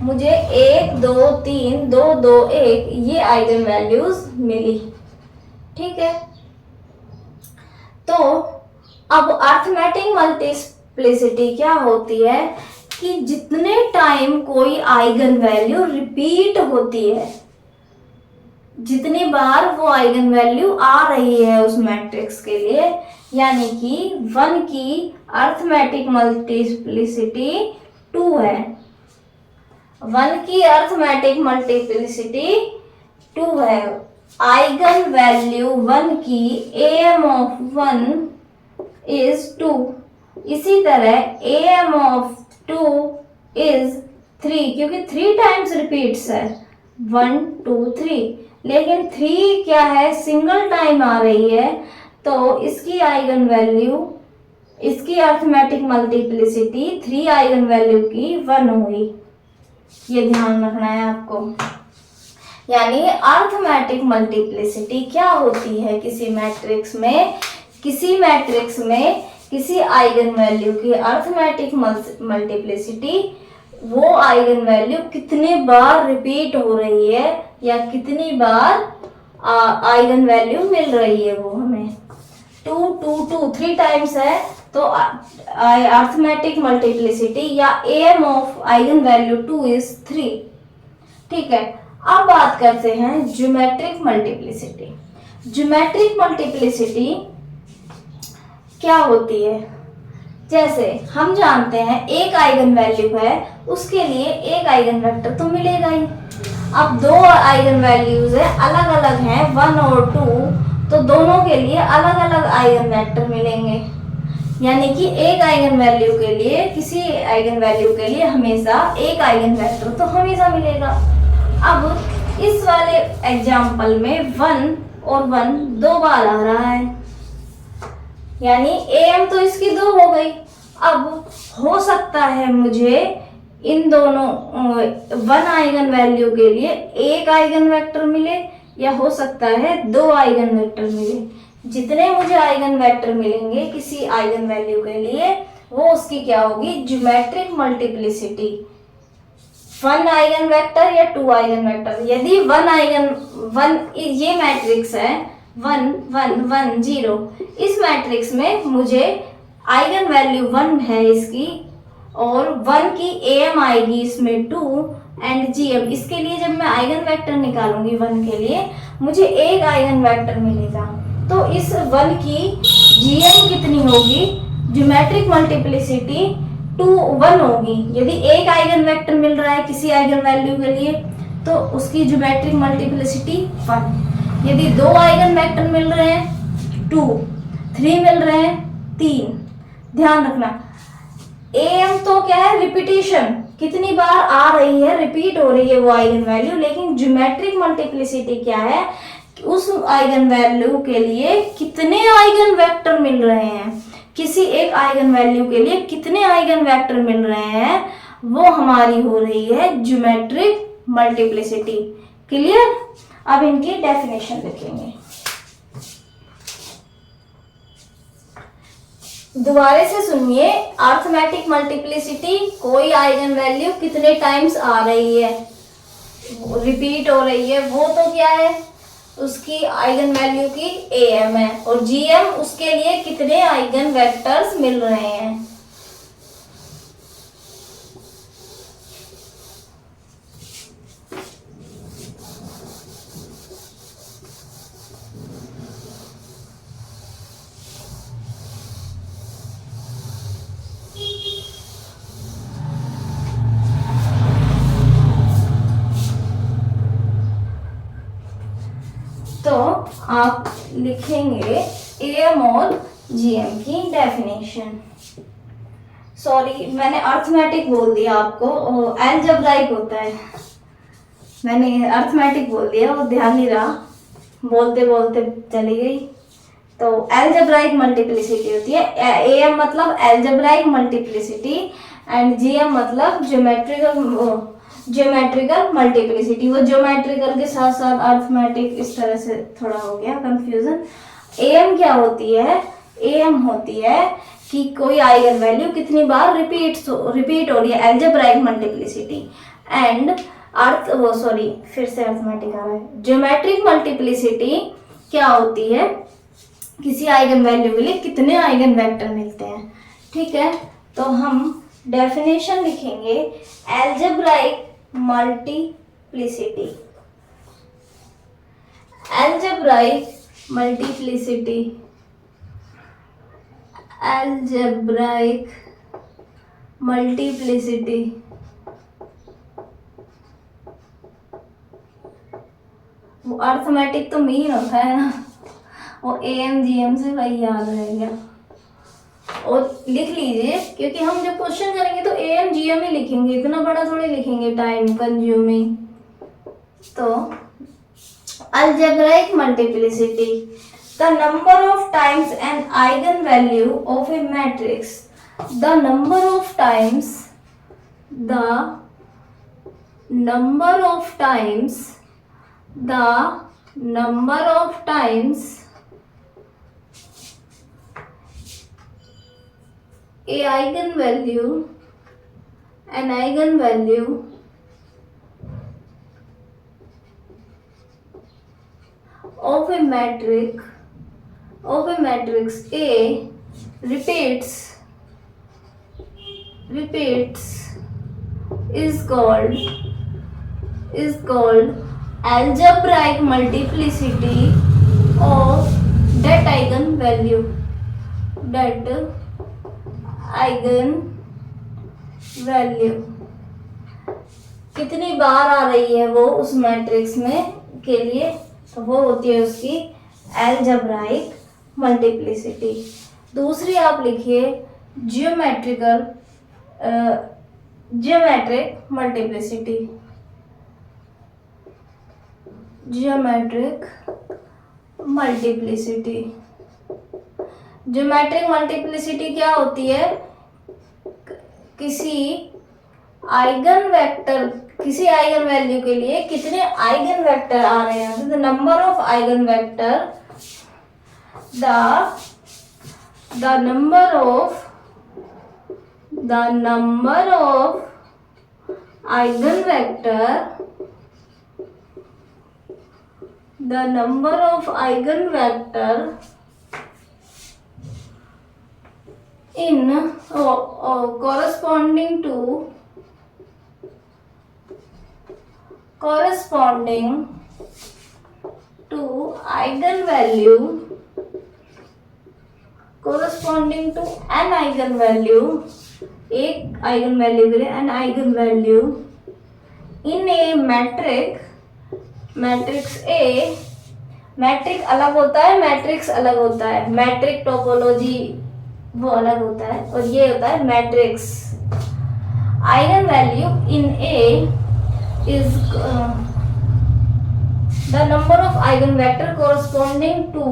मुझे 1 2 3 2 2 1 ये आइगन वैल्यूज मिली। ठीक है, तो अब अर्थमेटिक मल्टीप्लिसिटी क्या होती है कि जितने टाइम कोई आइगन वैल्यू रिपीट होती है, जितनी बार वो आइगन वैल्यू आ रही है उस मैट्रिक्स के लिए, यानी कि 1 की अर्थमेटिक मल्टीप्लिसिटी 2 है, 1 की अर्थमेटिक मल्टीप्लिसिटी 2 है। आइगन वैल्यू 1 की am ऑफ 1 इज 2, इसी तरह am ऑफ 2 इज 3, क्योंकि 3 टाइम्स रिपीट्स है 1 2 3, लेकिन 3 क्या है, सिंगल टाइम आ रही है, तो इसकी आइगन वैल्यू, इसकी अर्थमेटिक मल्टीप्लिसिटी 3 आइगन वैल्यू की 1 हुई। ये ध्यान रखना है आपको। यानी अर्थमेटिक मल्टीप्लिसिटी क्या होती है, किसी मैट्रिक्स में किसी आइगन वैल्यू की अर्थमेटिक मल्टीप्लिसिटी, वो आइगन वैल्यू कितने बार रिपीट हो रही है या कितनी बार आइगन वैल्यू मिल रही है, वो हमें 2 2 2 3 टाइम्स है, तो अर्थमेटिक मल्टीप्लिसिटी या am of eigen value 2 is 3। ठीक है, अब बात करते हैं ज्योमेट्रिक मल्टीप्लिसिटी। ज्योमेट्रिक मल्टीप्लिसिटी क्या होती है, जैसे हम जानते हैं एक आइगन वैल्यू है, उसके लिए एक आइगन वेक्टर तो मिलेगा ही। अब 2 आइगन वैल्यूज है, अलग अलग हैं 1 और 2, तो दोनों के लिए अलग अलग आइगन वेक्टर मिलेंगे। यानी कि एक आइगन वैल्यू के लिए, किसी आइगन वैल्यू के लिए हमेशा एक आइगन वेक्टर तो हमेशा मिलेगा। अब इस वाले एग्जाम्पल में 1 और 1 दो बार आ रहा है, यानी am तो इसकी 2 हो गई। अब हो सकता है मुझे इन दोनों 1 आइगन वैल्यू के लिए एक आइगन वेक्टर मिले, या हो सकता है 2 आइगन वेक्टर मिले। जितने मुझे आइगन वेक्टर मिलेंगे किसी आइगन वैल्यू के लिए, वो उसकी क्या होगी, ज्योमेट्रिक मल्टीप्लिसिटी। 1 आइगन वेक्टर या 2 आइगन वेक्टर। यदि 1 ये मैट्रिक्स है 1 1 1 0, इस मैट्रिक्स में मुझे आइगन वैल्यू 1 है इसकी, और 1 की am आएगी इसमें 2 एंड gm। इसके लिए जब मैं आइगन वेक्टर निकालूंगी 1 के लिए, मुझे एक आइगन वेक्टर मिलेगा। तो इस 1 की gm कितनी होगी, ज्योमेट्रिक मल्टीप्लिसिटी 1 होगी। यदि एक आइगन वेक्टर मिल रहा है किसी आइगन वैल्यू के लिए, तो उसकी ज्योमेट्रिक मल्टीप्लिसिटी 1। यदि 2 आइगन वेक्टर मिल रहे हैं 2, 3 मिल रहे हैं 3। ध्यान रखना am तो क्या है, रिपीटेशन, कितनी बार आ रही है, रिपीट हो रही है वो आइगन वैल्यू। लेकिन ज्योमेट्रिक मल्टीप्लिसिटी क्या है, उस आइगन वैल्यू के लिए कितने आइगन वेक्टर मिल रहे हैं, किसी एक आइगन वैल्यू के लिए कितने आइगन वेक्टर मिल रहे हैं, वो हमारी हो रही है ज्योमेट्रिक मल्टीप्लिसिटी। क्लियर। अब इनकी डेफिनेशन लिखेंगे। दोबारा से सुनिए, अरिथमेटिक मल्टीप्लिसिटी, कोई आइगन वैल्यू कितने टाइम्स आ रही है, रिपीट हो रही है, वो तो क्या है, उसकी आइगन वैल्यू की am है, और gm उसके लिए कितने आइगन वेक्टर्स मिल रहे हैं। तो आप लिखेंगे am और gm की डेफिनेशन। सॉरी, मैंने अरिथमेटिक बोल दिया आपको, अलजेब्राइक होता है, मैंने अरिथमेटिक बोल दिया, वो ध्यान नहीं रहा, बोलते बोलते चली गई। तो अलजेब्राइक मल्टीप्लिसिटी होती है, am मतलब अलजेब्राइक मल्टीप्लिसिटी एंड gm मतलब ज्योमेट्रिकल मल्टीप्लिसिटी। वो ज्योमेट्रिकल के साथ साथ अरिथमेटिक, इस तरह से थोड़ा हो गया कंफ्यूजन। am क्या होती है, am होती है कि कोई आइगन वैल्यू कितनी बार रिपीट हो रही है, अलजेब्राइक मल्टीप्लिसिटी। एंड फिर से अरिथमेटिक आ रहा है। ज्योमेट्रिक मल्टीप्लिसिटी क्या होती है, किसी आइगन वैल्यू के लिए कितने आइगन वेक्टर मिलते हैं। ठीक है, तो हम डेफिनेशन लिखेंगे, algebraic multiplicity, algebraic multiplicity, algebraic multiplicity वो अरिथमेटिक तो मीन होता है ना, वो am gm से वही याद रहेगा। और लिख लीजिए, क्योंकि हम जब क्वेश्चन करेंगे तो am gm ही लिखेंगे, इतना बड़ा थोड़ी लिखेंगे, टाइम कंज्यूमिंग। तो algebraic multiplicity, the number of times an eigenvalue of a matrix, the number of times an eigenvalue of a matrix A repeats is called algebraic multiplicity of that eigenvalue. कितनी बार आ रही है वो उस matrix में के लिए, तो वो होती है उसकी अलजेब्राइक मल्टीप्लिसिटी। दूसरी आप लिखिए ज्योमेट्रिक मल्टीप्लिसिटी। ज्योमेट्रिक मल्टीप्लिसिटी क्या होती है? किसी आइगन वैल्यू के लिए कितने आइगन वेक्टर आ रहे हैं, the number of eigen vector, the number of eigenvector in corresponding to eigenvalue, an eigenvalue, एक eigenvalue के लिए an eigenvalue in a matrix A। Matrix अलग होता है, मैट्रिक्स अलग होता है, मैट्रिक टोपोलॉजी वो अलग होता है, और ये होता है matrix. Eigen value in A is the number of eigen vector corresponding to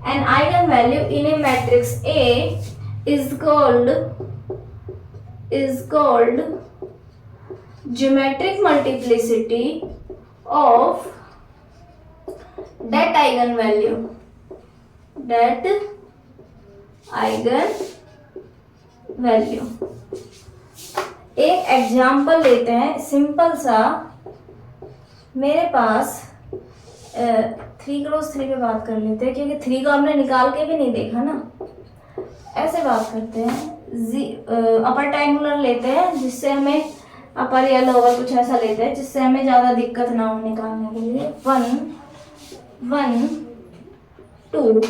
an eigen value in A matrix A is called geometric multiplicity of that eigenvalue। एक एग्जाम्पल लेते हैं सिंपल सा। मेरे पास 3x3 पे बात कर लेते हैं, क्योंकि 3 को हमने निकाल के भी नहीं देखा ना। ऐसे बात करते हैं, अपर ट्रायंगुलर लेते हैं जिससे हमें अपर या लोअर कुछ ऐसा लेते हैं जिससे हमें ज़्यादा दिक्कत ना हो निकालने के लिए। 1 2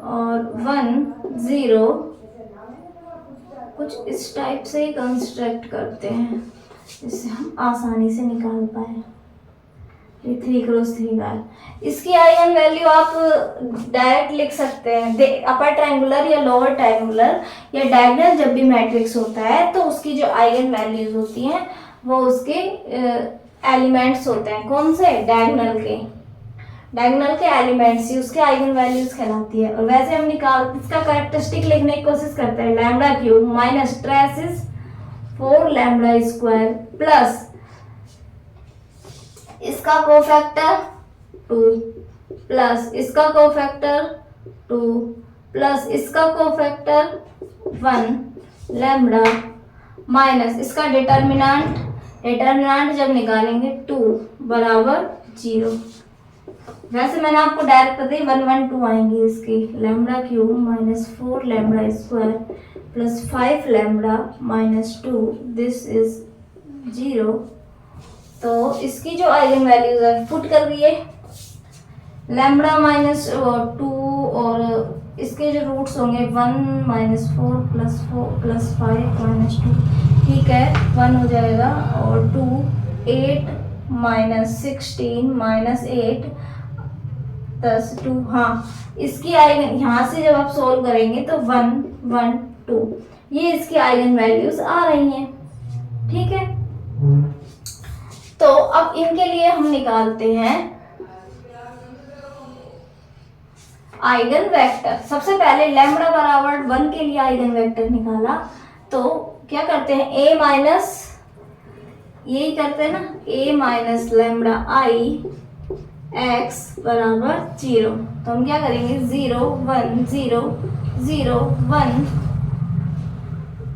और 1 0 कुछ इस टाइप से ही कंस्ट्रक्ट करते हैं जिससे हम आसानी से निकाल पाए। ये 3x3 का है। इसकी आइगन वैल्यू आप डायरेक्ट लिख सकते हैं, अपर ट्रायंगुलर या लोअर ट्रायंगुलर या डायगोनल जब भी मैट्रिक्स होता है तो उसकी जो आइगन वैल्यूज होती हैं वो उसके एलिमेंट्स होते हैं। कौन से? डायगोनल के एलिमेंट्स ही उसके आइगन वैल्यूज कहलाती है। और वैसे हम इसका कैरेक्टरिस्टिक लिखने की कोशिश करते हैं, lambda cube minus trace is 4 lambda square plus इसका कोफैक्टर 2 प्लस इसका कोफैक्टर 2 प्लस इसका कोफैक्टर 1 लैम्डा माइनस इसका डिटर्मिनेंट जब निकालेंगे 2 बराबर 0। वैसे मैंने आपको डायरेक्ट पता ही 1 1 2 आएंगी इसकी। Lambda cube minus 4 lambda square plus 5 lambda minus 2 this is 0। तो इसकी जो आइगन वैल्यूज है पुट कर दिए, लैम्डा माइनस 2 और इसके जो रूट्स होंगे 1 माइनस 4 प्लस 5 माइनस 2, ठीक है 1 हो जाएगा, और 2 8 माइनस 16 माइनस 8 प्लस 2। हाँ, इसकी आइगन यहाँ से जब आप सोल्व करेंगे तो 1 1 2 ये इसकी आइगन वैल्यूज आ रही हैं, ठीक है। तो अब इनके लिए हम निकालते हैं आइगन वेक्टर। सबसे पहले लैम्डा बराबर 1 के लिए आइगन वेक्टर निकाला, तो क्या करते हैं a माइनस, यही करते हैं ना, a minus lambda i x बराबर 0। तो हम क्या करेंगे 0 1 0 0 1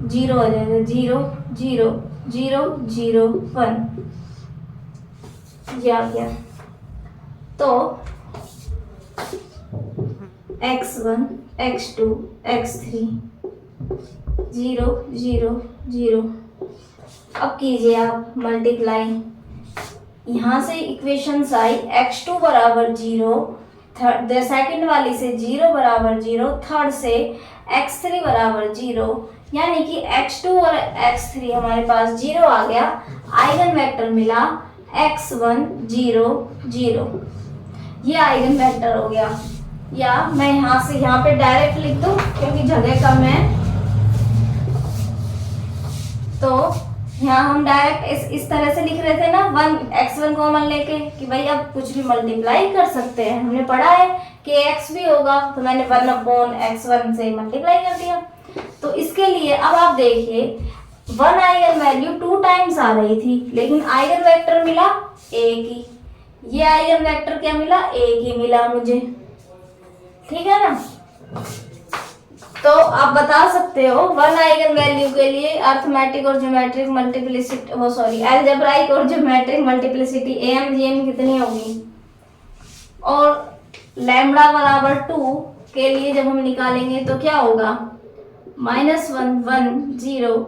0 हो जाएगा, 0 0 0 0 1 ये आ गया। तो x1 x2 x3 0 0 0। अब कीजिए आप मल्टीप्लाई, यहाँ से इक्वेशंस आई x2 बराबर 0, सेकंड वाली से 0 बराबर 0, थर्ड से x3 बराबर 0, यानी कि x2 और x3 हमारे पास 0 आ गया। आइगन वेक्टर मिला x1 0 0, ये आइगन वेक्टर हो गया। या मैं यहाँ से यहाँ पे डायरेक्ट लिख दूं क्योंकि जगह कम है, तो यहाँ हम डायरेक्ट इस तरह से लिख रहे थे ना, x1 कॉमन लेके कि भाई अब कुछ भी मल्टीप्लाई कर सकते हैं, हमने पढ़ा है कि x भी होगा, तो मैंने 1/x1 से मल्टीप्लाई कर दिया। तो इसके लिए अब आप देखिए 1 आइगन वैल्यू 2 टाइम्स आ रही थी, लेकिन आइगन वेक्टर मिला एक ही। ये आइगन वेक्टर क्या मिला, एक ही मिला मुझे, ठीक है ना। तो आप बता सकते हो 1 आइगन वैल्यू के लिए अर्थमेटिक और ज्योमेट्रिक मल्टीप्लिसिटी, वो सॉरी अलजेब्राइक और geometric multiplicity M G M कितनी होगी, और लैम्बडा बराबर 2 के लिए जब हम निकालेंगे तो क्या होगा, -1 1 0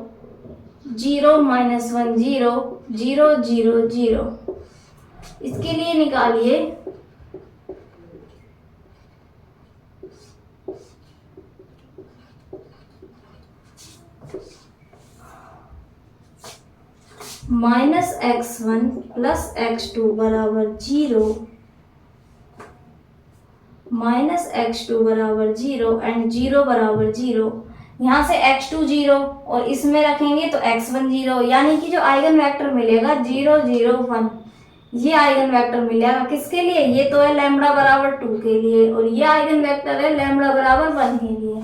0 -1 0 0 0 0। इसके लिए निकालिए -x1 + x2 बराबर 0, -x2 बराबर 0 एंड 0 बराबर 0। यहाँ से x2 0 और इसमें रखेंगे तो x1 0, यानी कि जो आइगन वेक्टर मिलेगा 0 0 1, ये आइगन वेक्टर मिलेगा किसके लिए, ये तो है लैम्बडा बराबर 2 के लिए, और ये आइगन वेक्टर है लैम्बडा बराबर 1 के लिए।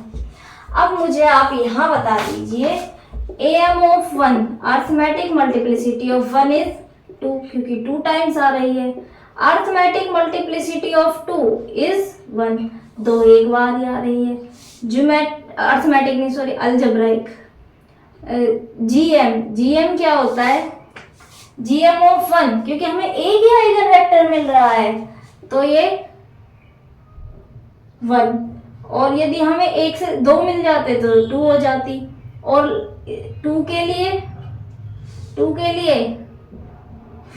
अब मुझे आप यहाँ बता दीजिए am of 1 arithmetic multiplicity of 1 is 2, क्योंकि 2 टाइम्स आ रही है। अर्थमेटिक मल्टीप्लिसिटी ऑफ 2 इज 1, 2 एक बार ही आ रही है। अर्थमेटिक नहीं सॉरी अलजेब्राइक जीएम क्या होता है, जीएम ऑफ 1, क्योंकि हमें एक ही आइगन वेक्टर मिल रहा है तो ये 1, और यदि हमें 1 से 2 मिल जाते तो 2 हो जाती, और 2 के लिए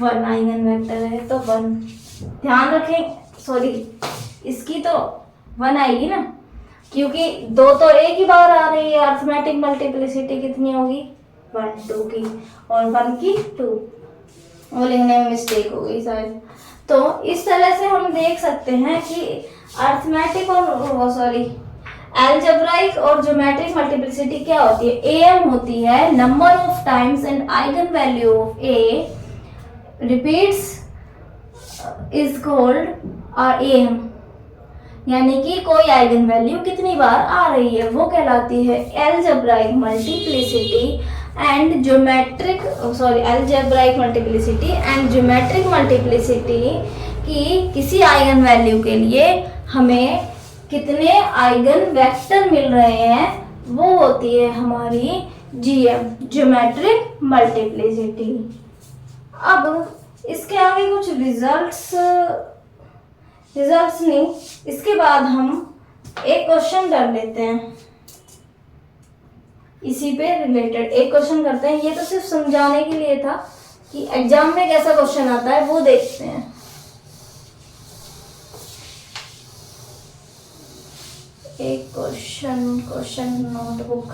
1 आइगन वेक्टर है तो 1, ध्यान रखें, सॉरी इसकी तो 1 आएगी ना, क्योंकि 2 तो एक ही बार आ रही है। अर्थमेटिक मल्टीप्लिसिटी कितनी होगी, 1 2 की, और 1 की 2, वो लिखने में मिस्टेक हो गई शायद। तो इस तरह से हम देख सकते हैं कि अर्थमेटिक और वो सॉरी अलजेब्राइक और ज्योमेट्रिक मल्टीप्लिसिटी क्या होती है, एम होती है number of times and eigen value of A repeats is called M, यानी कि कोई आइगन वैल्यू कितनी बार आ रही है वो कहलाती है algebraic multiplicity and geometric sorry algebraic multiplicity and geometric multiplicity की किसी आइगन वैल्यू के लिए हमें कितने आइगन वेक्टर मिल रहे हैं वो होती है हमारी जीएम ज्योमेट्रिक मल्टीप्लिसिटी। अब इसके आगे कुछ रिजल्ट्स नहीं, इसके बाद हम एक क्वेश्चन कर लेते हैं, इसी पे रिलेटेड एक क्वेश्चन करते हैं। ये तो सिर्फ समझाने के लिए था कि एग्जाम में कैसा क्वेश्चन आता है वो देखते हैं। एक क्वेश्चन नोटबुक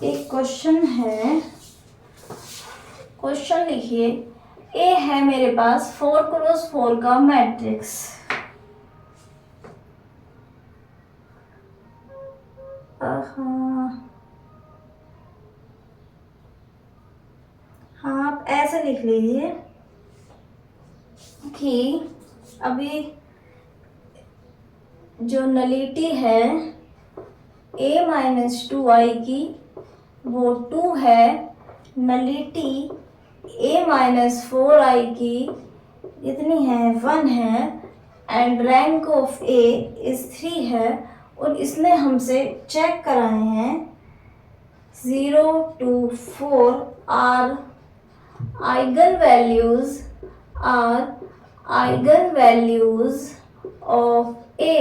एक क्वेश्चन है, क्वेश्चन लिखिए, ए है मेरे पास 4x4 का मैट्रिक्स, हाँ आप ऐसे लिख लीजिए कि अभी जो नलिटी है a-2i की वो 2 है, नलिटी a-4i की इतनी है 1 है, and rank of a is 3 है, और इसने हमसे चेक कराए हैं 0 to 4 are eigenvalues of A।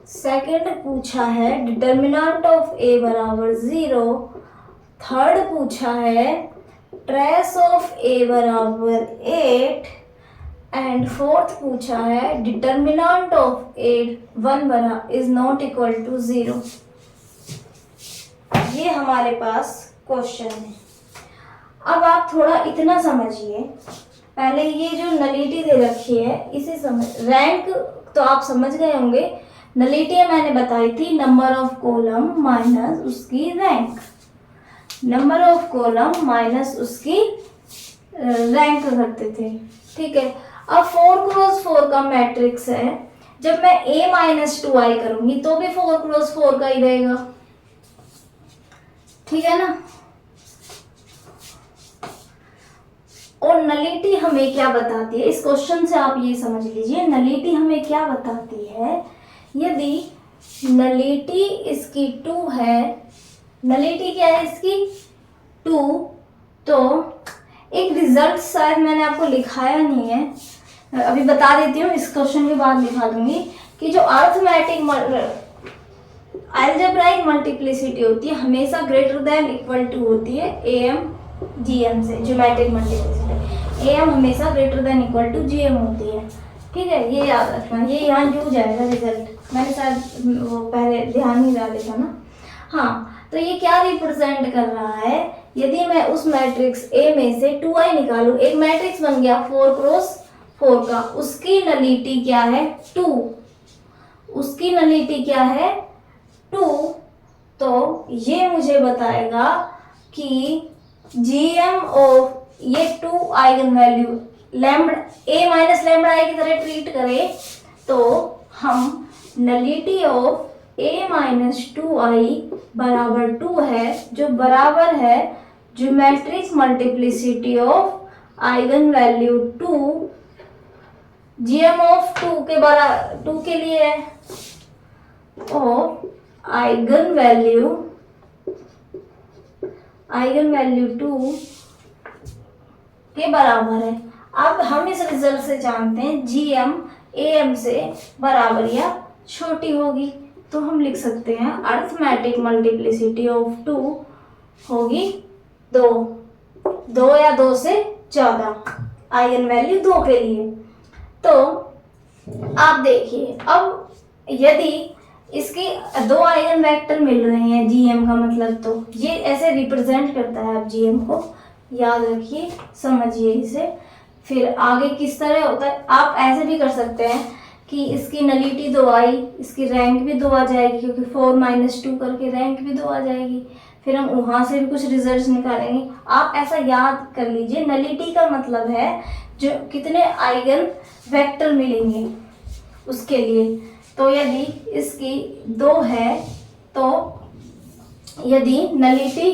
Second पूछा है डिटर्मिनेंट ऑफ A बराबर 0। थर्ड पूछा है ट्रेस ऑफ A बराबर 8। एंड फोर्थ पूछा है डिटर्मिनेंट ऑफ 1 बराबर इज नॉट इक्वल टू 0। ये हमारे पास क्वेश्चन है। अब आप थोड़ा इतना समझिए, पहले ये जो नलिटी दे रखी है इसे समझ, रैंक तो आप समझ गए होंगे। नलिटी मैंने बताई थी नंबर ऑफ कॉलम माइनस उसकी rank, number of column minus उसकी रैंक करते थे। ठीक है, अब 4x4 का मैट्रिक्स है, जब मैं A माइनस 2i करूंगी तो भी 4x4 का ही रहेगा। ठीक है ना। और नलिटी हमें क्या बताती है, इस क्वेश्चन से आप ये समझ लीजिए, नलिटी हमें क्या बताती है, यदि नलिटी इसकी 2 है, नलिटी क्या है इसकी 2, तो एक रिजल्ट शायद मैंने आपको लिखाया नहीं है, अभी बता देती हूँ, इस क्वेश्चन के बाद लिखा दूंगी कि जो अर्थमेटिक अलजेब्राइक मल्टीप्लिसिटी होती है हमेशा ग्रेटर देन इक्वल टू होती है AM GM से। ज्योमेट्रिक मल्टीप्लिसिटी AM हमेशा greater than equal to GM होती है। ठीक है, ये याद रखना, ये यहाँ जुड़ जाएगा रिजल्ट, मैंने शायद वो पहले ध्यान नहीं डाले था ना। हाँ, तो ये क्या रिप्रेजेंट कर रहा है, यदि मैं उस मैट्रिक्स A में से 2i निकालूं, एक मैट्रिक्स बन गया 4x4 का, उसकी नलिटी क्या है 2, उसकी नलिटी क्या है 2, तो ये मुझे बताएगा कि GM ऑफ ये 2 eigen value lambda A minus lambda I की तरह ट्रीट करें तो हम nullity of A minus 2i बराबर 2 है, जो बराबर है geometric multiplicity of eigen value 2 GM of 2 के बराबर 2 के लिए है और आइगन वैल्यू 2 के बराबर है। अब हम इस रिजल्ट से जानते हैं GM AM से बराबर या छोटी होगी, तो हम लिख सकते हैं अर्थमेटिक मल्टीप्लिसिटी ऑफ 2 होगी 2 या 2 से ज़्यादा, आइगन वैल्यू 2 के लिए। तो आप देखिए, अब यदि इसके 2 आइगन वेक्टर मिल रहे हैं GM का मतलब, तो ये ऐसे रिप्रेजेंट करता है। आप GM को याद रखिए, समझिए इसे। फिर आगे किस तरह होता है, आप ऐसे भी कर सकते हैं कि इसकी नलिटी 2 आई, इसकी रैंक भी 2 आ जाएगी, क्योंकि 4 माइनस 2 करके रैंक भी 2 आ जाएगी। फिर हम वहाँ से भी कुछ रिजल्ट्स निकालेंगे। आप ऐसा याद कर लीजिए, नलिटी का मतलब है जो कितने आइगन वेक्टर मिलेंगे उसके लिए। तो यदि इसकी 2 है, तो यदि नलिटी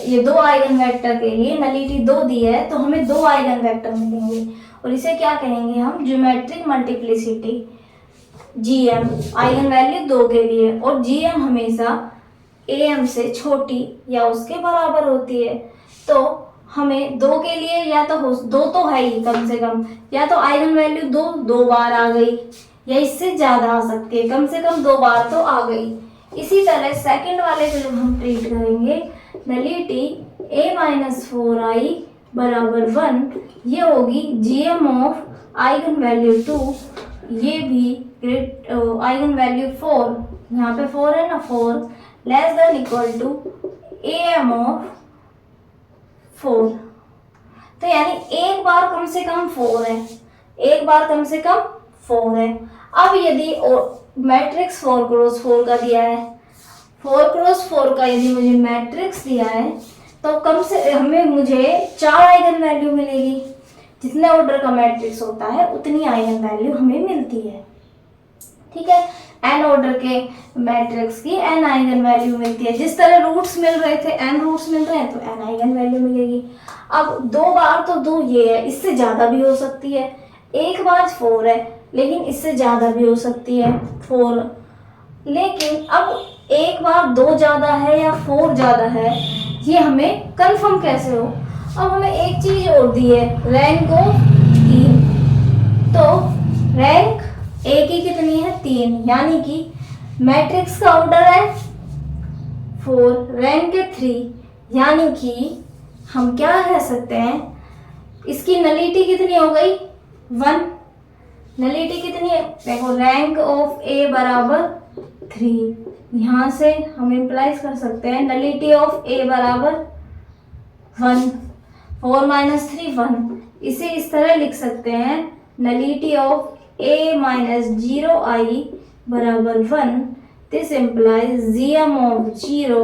ये 2 आइगन वेक्टर के लिए नलिटी 2 दी है, तो हमें 2 आइगन वेक्टर मिलेंगे और इसे क्या कहेंगे हम, geometric multiplicity GM, eigen value 2 के लिए, और GM हमेशा AM से छोटी या उसके बराबर होती है। तो हमें 2 के लिए या तो 2 तो है ही कम से कम, या तो आइगन वैल्यू 2 बार आ गई, या इससे ज़्यादा आ सकती है, कम से कम 2 बार तो आ गई। इसी तरह सेकंड वाले को जब हम ट्रीट करेंगे, नलिटी A माइनस 4i बराबर 1, ये होगी GM ऑफ आइगन वैल्यू 2, ये भी ग्रेट आइगन वैल्यू 4, यहाँ पे 4 है ना, 4 less than equal to AM of 4। तो यानी एक बार कम से कम 4 है, एक बार कम से कम 4 है। अब यदि मैट्रिक्स 4x4 का दिया है, 4x4 का यदि मुझे मैट्रिक्स दिया है, तो कम से मुझे 4 आइगन वैल्यू मिलेगी। जितने ऑर्डर का मैट्रिक्स होता है उतनी आइगन वैल्यू हमें मिलती है। ठीक है, n ऑर्डर के मैट्रिक्स की n आइगन वैल्यू मिलती है। जिस तरह रूट्स मिल रहे थे, n रूट्स मिल रहे हैं, तो n आइगन वैल्यू मिलेगी। अब 2 बार तो 2 ये है, इससे ज़्यादा भी हो सकती है। एक बार 4 है, लेकिन इससे ज़्यादा भी हो सकती है 4। लेकिन अब एक बार 2 ज़्यादा है या 4 ज़्यादा है, ये हमें कंफर्म कैसे हो। अब हमें एक चीज़ और दी है, रैंक ऑफ 3। तो रैंक ए की कितनी है 3, यानी कि मैट्रिक्स का ऑर्डर है 4, रैंक है 3, यानी कि हम क्या कह सकते हैं, इसकी नलिटी कितनी हो गई 1। नलिटी कितनी है, देखो रैंक ऑफ ए बराबर 3, यहाँ से हम इम्प्लाइज कर सकते हैं नलिटी ऑफ ए बराबर 1, 4 - 3 1। इसे इस तरह लिख सकते हैं, nullity of A minus 0i बराबर 1। This implies gm of 0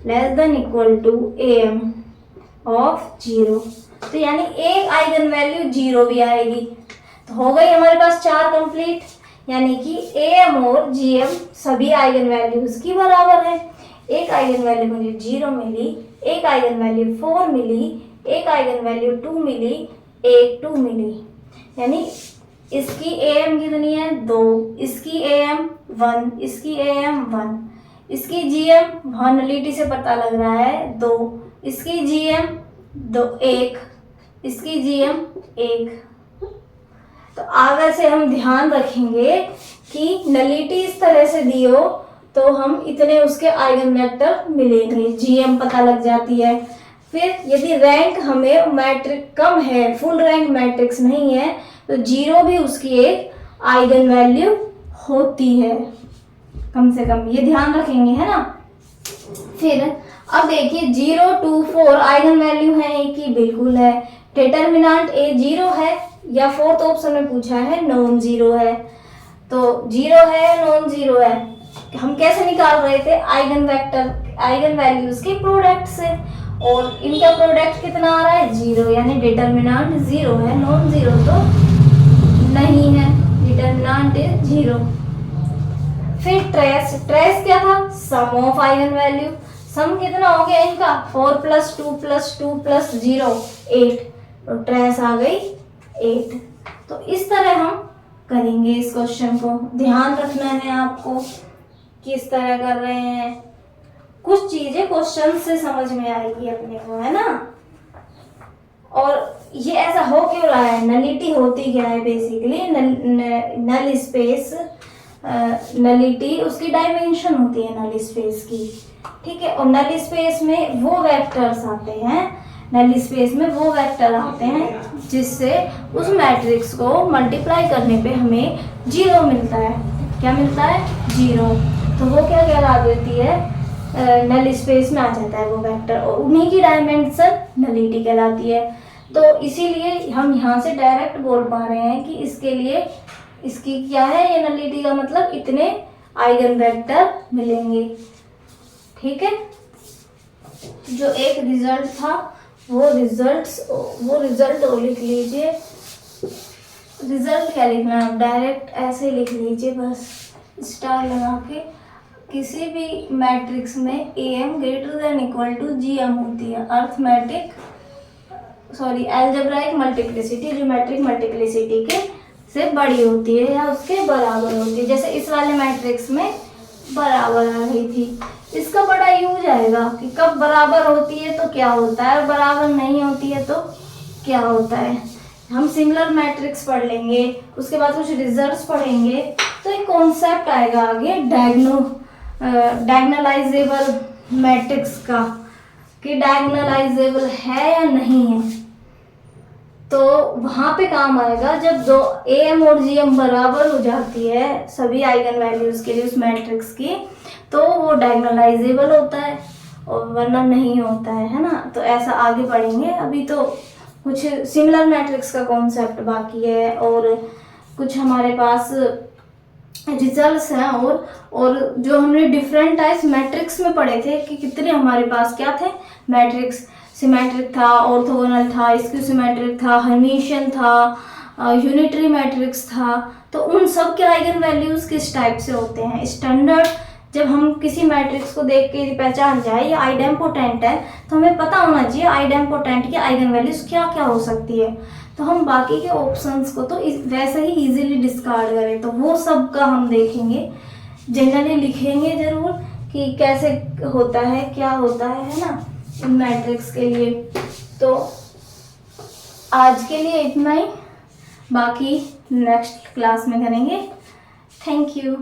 less than equal to am of 0। तो यानी एक आइगन वैल्यू 0 भी आएगी। तो हो गई हमारे पास 4 कंप्लीट, यानी कि am और gm सभी आइगन वैल्यूज की बराबर है। एक आइगन वैल्यू मुझे 0 मिली, एक आइगन वैल्यू 4 मिली, एक आइगन वैल्यू 2 मिली, एक 2 मिली, यानी इसकी am कितनी है 2, इसकी am 1, इसकी am 1, इसकी gm वहाँ नलिटी से पता लग रहा है 2, इसकी gm 2 1, इसकी gm 1। तो आगे से हम ध्यान रखेंगे कि नलिटी इस तरह से दी हो तो हम इतने उसके आइगन वेक्टर मिलेंगे, gm पता लग जाती है। फिर यदि रैंक हमें मैट्रिक्स कम है, फुल रैंक मैट्रिक्स नहीं है, तो 0 भी उसकी एक आइगन वैल्यू होती है कम से कम, ये ध्यान रखेंगे, है ना। फिर अब देखिए 0 2 4 आइगन वैल्यू है ए की, बिल्कुल है। डिटर्मिनेंट ए 0 है या फोर्थ ऑप्शन में पूछा है नॉन जीरो है, तो 0 है या नॉन जीरो है, हम कैसे निकाल रहे थे आइगन वेक्टर आइगन वैल्यूज के प्रोडक्ट से, और इनका प्रोडक्ट कितना आ रहा है 0, यानी डिटर्मिनेंट 0 है, नॉन जीरो तो नहीं है, डिटर्मिनेंट इज 0। फिर ट्रेस क्या था, सम ऑफ आइगन वैल्यू। सम कितना हो गया इनका 4 + 2 + 2 + 0 8, तो ट्रेस आ गई 8। तो इस तरह हम करेंगे इस क्वेश्चन को, ध्यान रखना है आपको किस तरह कर रहे हैं। कुछ चीजें क्वेश्चन से समझ में आएगी अपने को, है ना। और ये ऐसा हो क्यों रहा है, नलिटी होती क्या है बेसिकली, नल स्पेस नलिटी उसकी डायमेंशन होती है नल स्पेस की, ठीक है। और नल स्पेस में वो वेक्टर्स आते हैं, नल स्पेस में वो वेक्टर आते हैं जिससे उस मैट्रिक्स को मल्टीप्लाई करने पे हमें 0 मिलता है। क्या मिलता है 0, तो वो क्या कहला देती है, नल स्पेस में आ जाता है वो वेक्टर, और उन्हीं की डायमेंशन नलिटी कहलाती है। तो इसीलिए हम यहाँ से डायरेक्ट बोल पा रहे हैं कि इसके लिए इसकी क्या है, ये नलिटी का मतलब इतने आइगन वेक्टर मिलेंगे, ठीक है। जो एक रिजल्ट था वो रिजल्ट और लिख लीजिए। रिजल्ट क्या लिखना है, डायरेक्ट ऐसे लिख लीजिए बस स्टार लगा के। किसी भी मैट्रिक्स में am > gm होती है, एल्जेब्राइक मल्टीप्लिसिटी ज्योमेट्रिक मल्टीप्लिसिटी के से बड़ी होती है या उसके बराबर होती है। जैसे इस वाले मैट्रिक्स में बराबर आ रही थी, इसका बड़ा यूज आएगा कि कब बराबर होती है तो क्या होता है, और बराबर नहीं होती है तो क्या होता है। हम सिमिलर मैट्रिक्स पढ़ लेंगे, उसके बाद कुछ रिजल्ट्स पढ़ेंगे, तो एक कॉन्सेप्ट आएगा आगे डायगोनलाइजेबल मैट्रिक्स का, कि डायगोनलाइजेबल है या नहीं है। तो वहाँ पे काम आएगा जब दो am और gm बराबर हो जाती है सभी आइगन वैल्यूज के लिए उस मैट्रिक्स की, तो वो डायगोनलाइजेबल होता है और वरना नहीं होता है ना। तो ऐसा आगे पढ़ेंगे, अभी तो कुछ सिमिलर मैट्रिक्स का कॉन्सेप्ट बाकी है और कुछ हमारे पास रिजल्ट्स हैं, और जो हमने डिफरेंट टाइप्स मैट्रिक्स में पढ़े थे कि कितने हमारे पास क्या थे मैट्रिक्स, सिमेट्रिक था, ऑर्थोगोनल था, स्क्यू सिमेट्रिक था, हर्मिशियन था, यूनिटरी मैट्रिक्स था। तो उन सब के आइगन वैल्यूज किस टाइप से होते हैं, स्टैंडर्ड जब हम किसी मैट्रिक्स को देख के पहचान जाए ये आइडेम्पोटेंट है तो हमें पता होना चाहिए आइडेम्पोटेंट की आइगन वैल्यूज क्या क्या हो सकती है। तो हम बाकी के ऑप्शंस को तो वैसे ही इजीली डिस्कार्ड करें, तो वो सब का हम देखेंगे, जनरली लिखेंगे ज़रूर कि कैसे होता है, क्या होता है ना, इन मैट्रिक्स के लिए। तो आज के लिए इतना ही, बाकी नेक्स्ट क्लास में करेंगे। Thank you.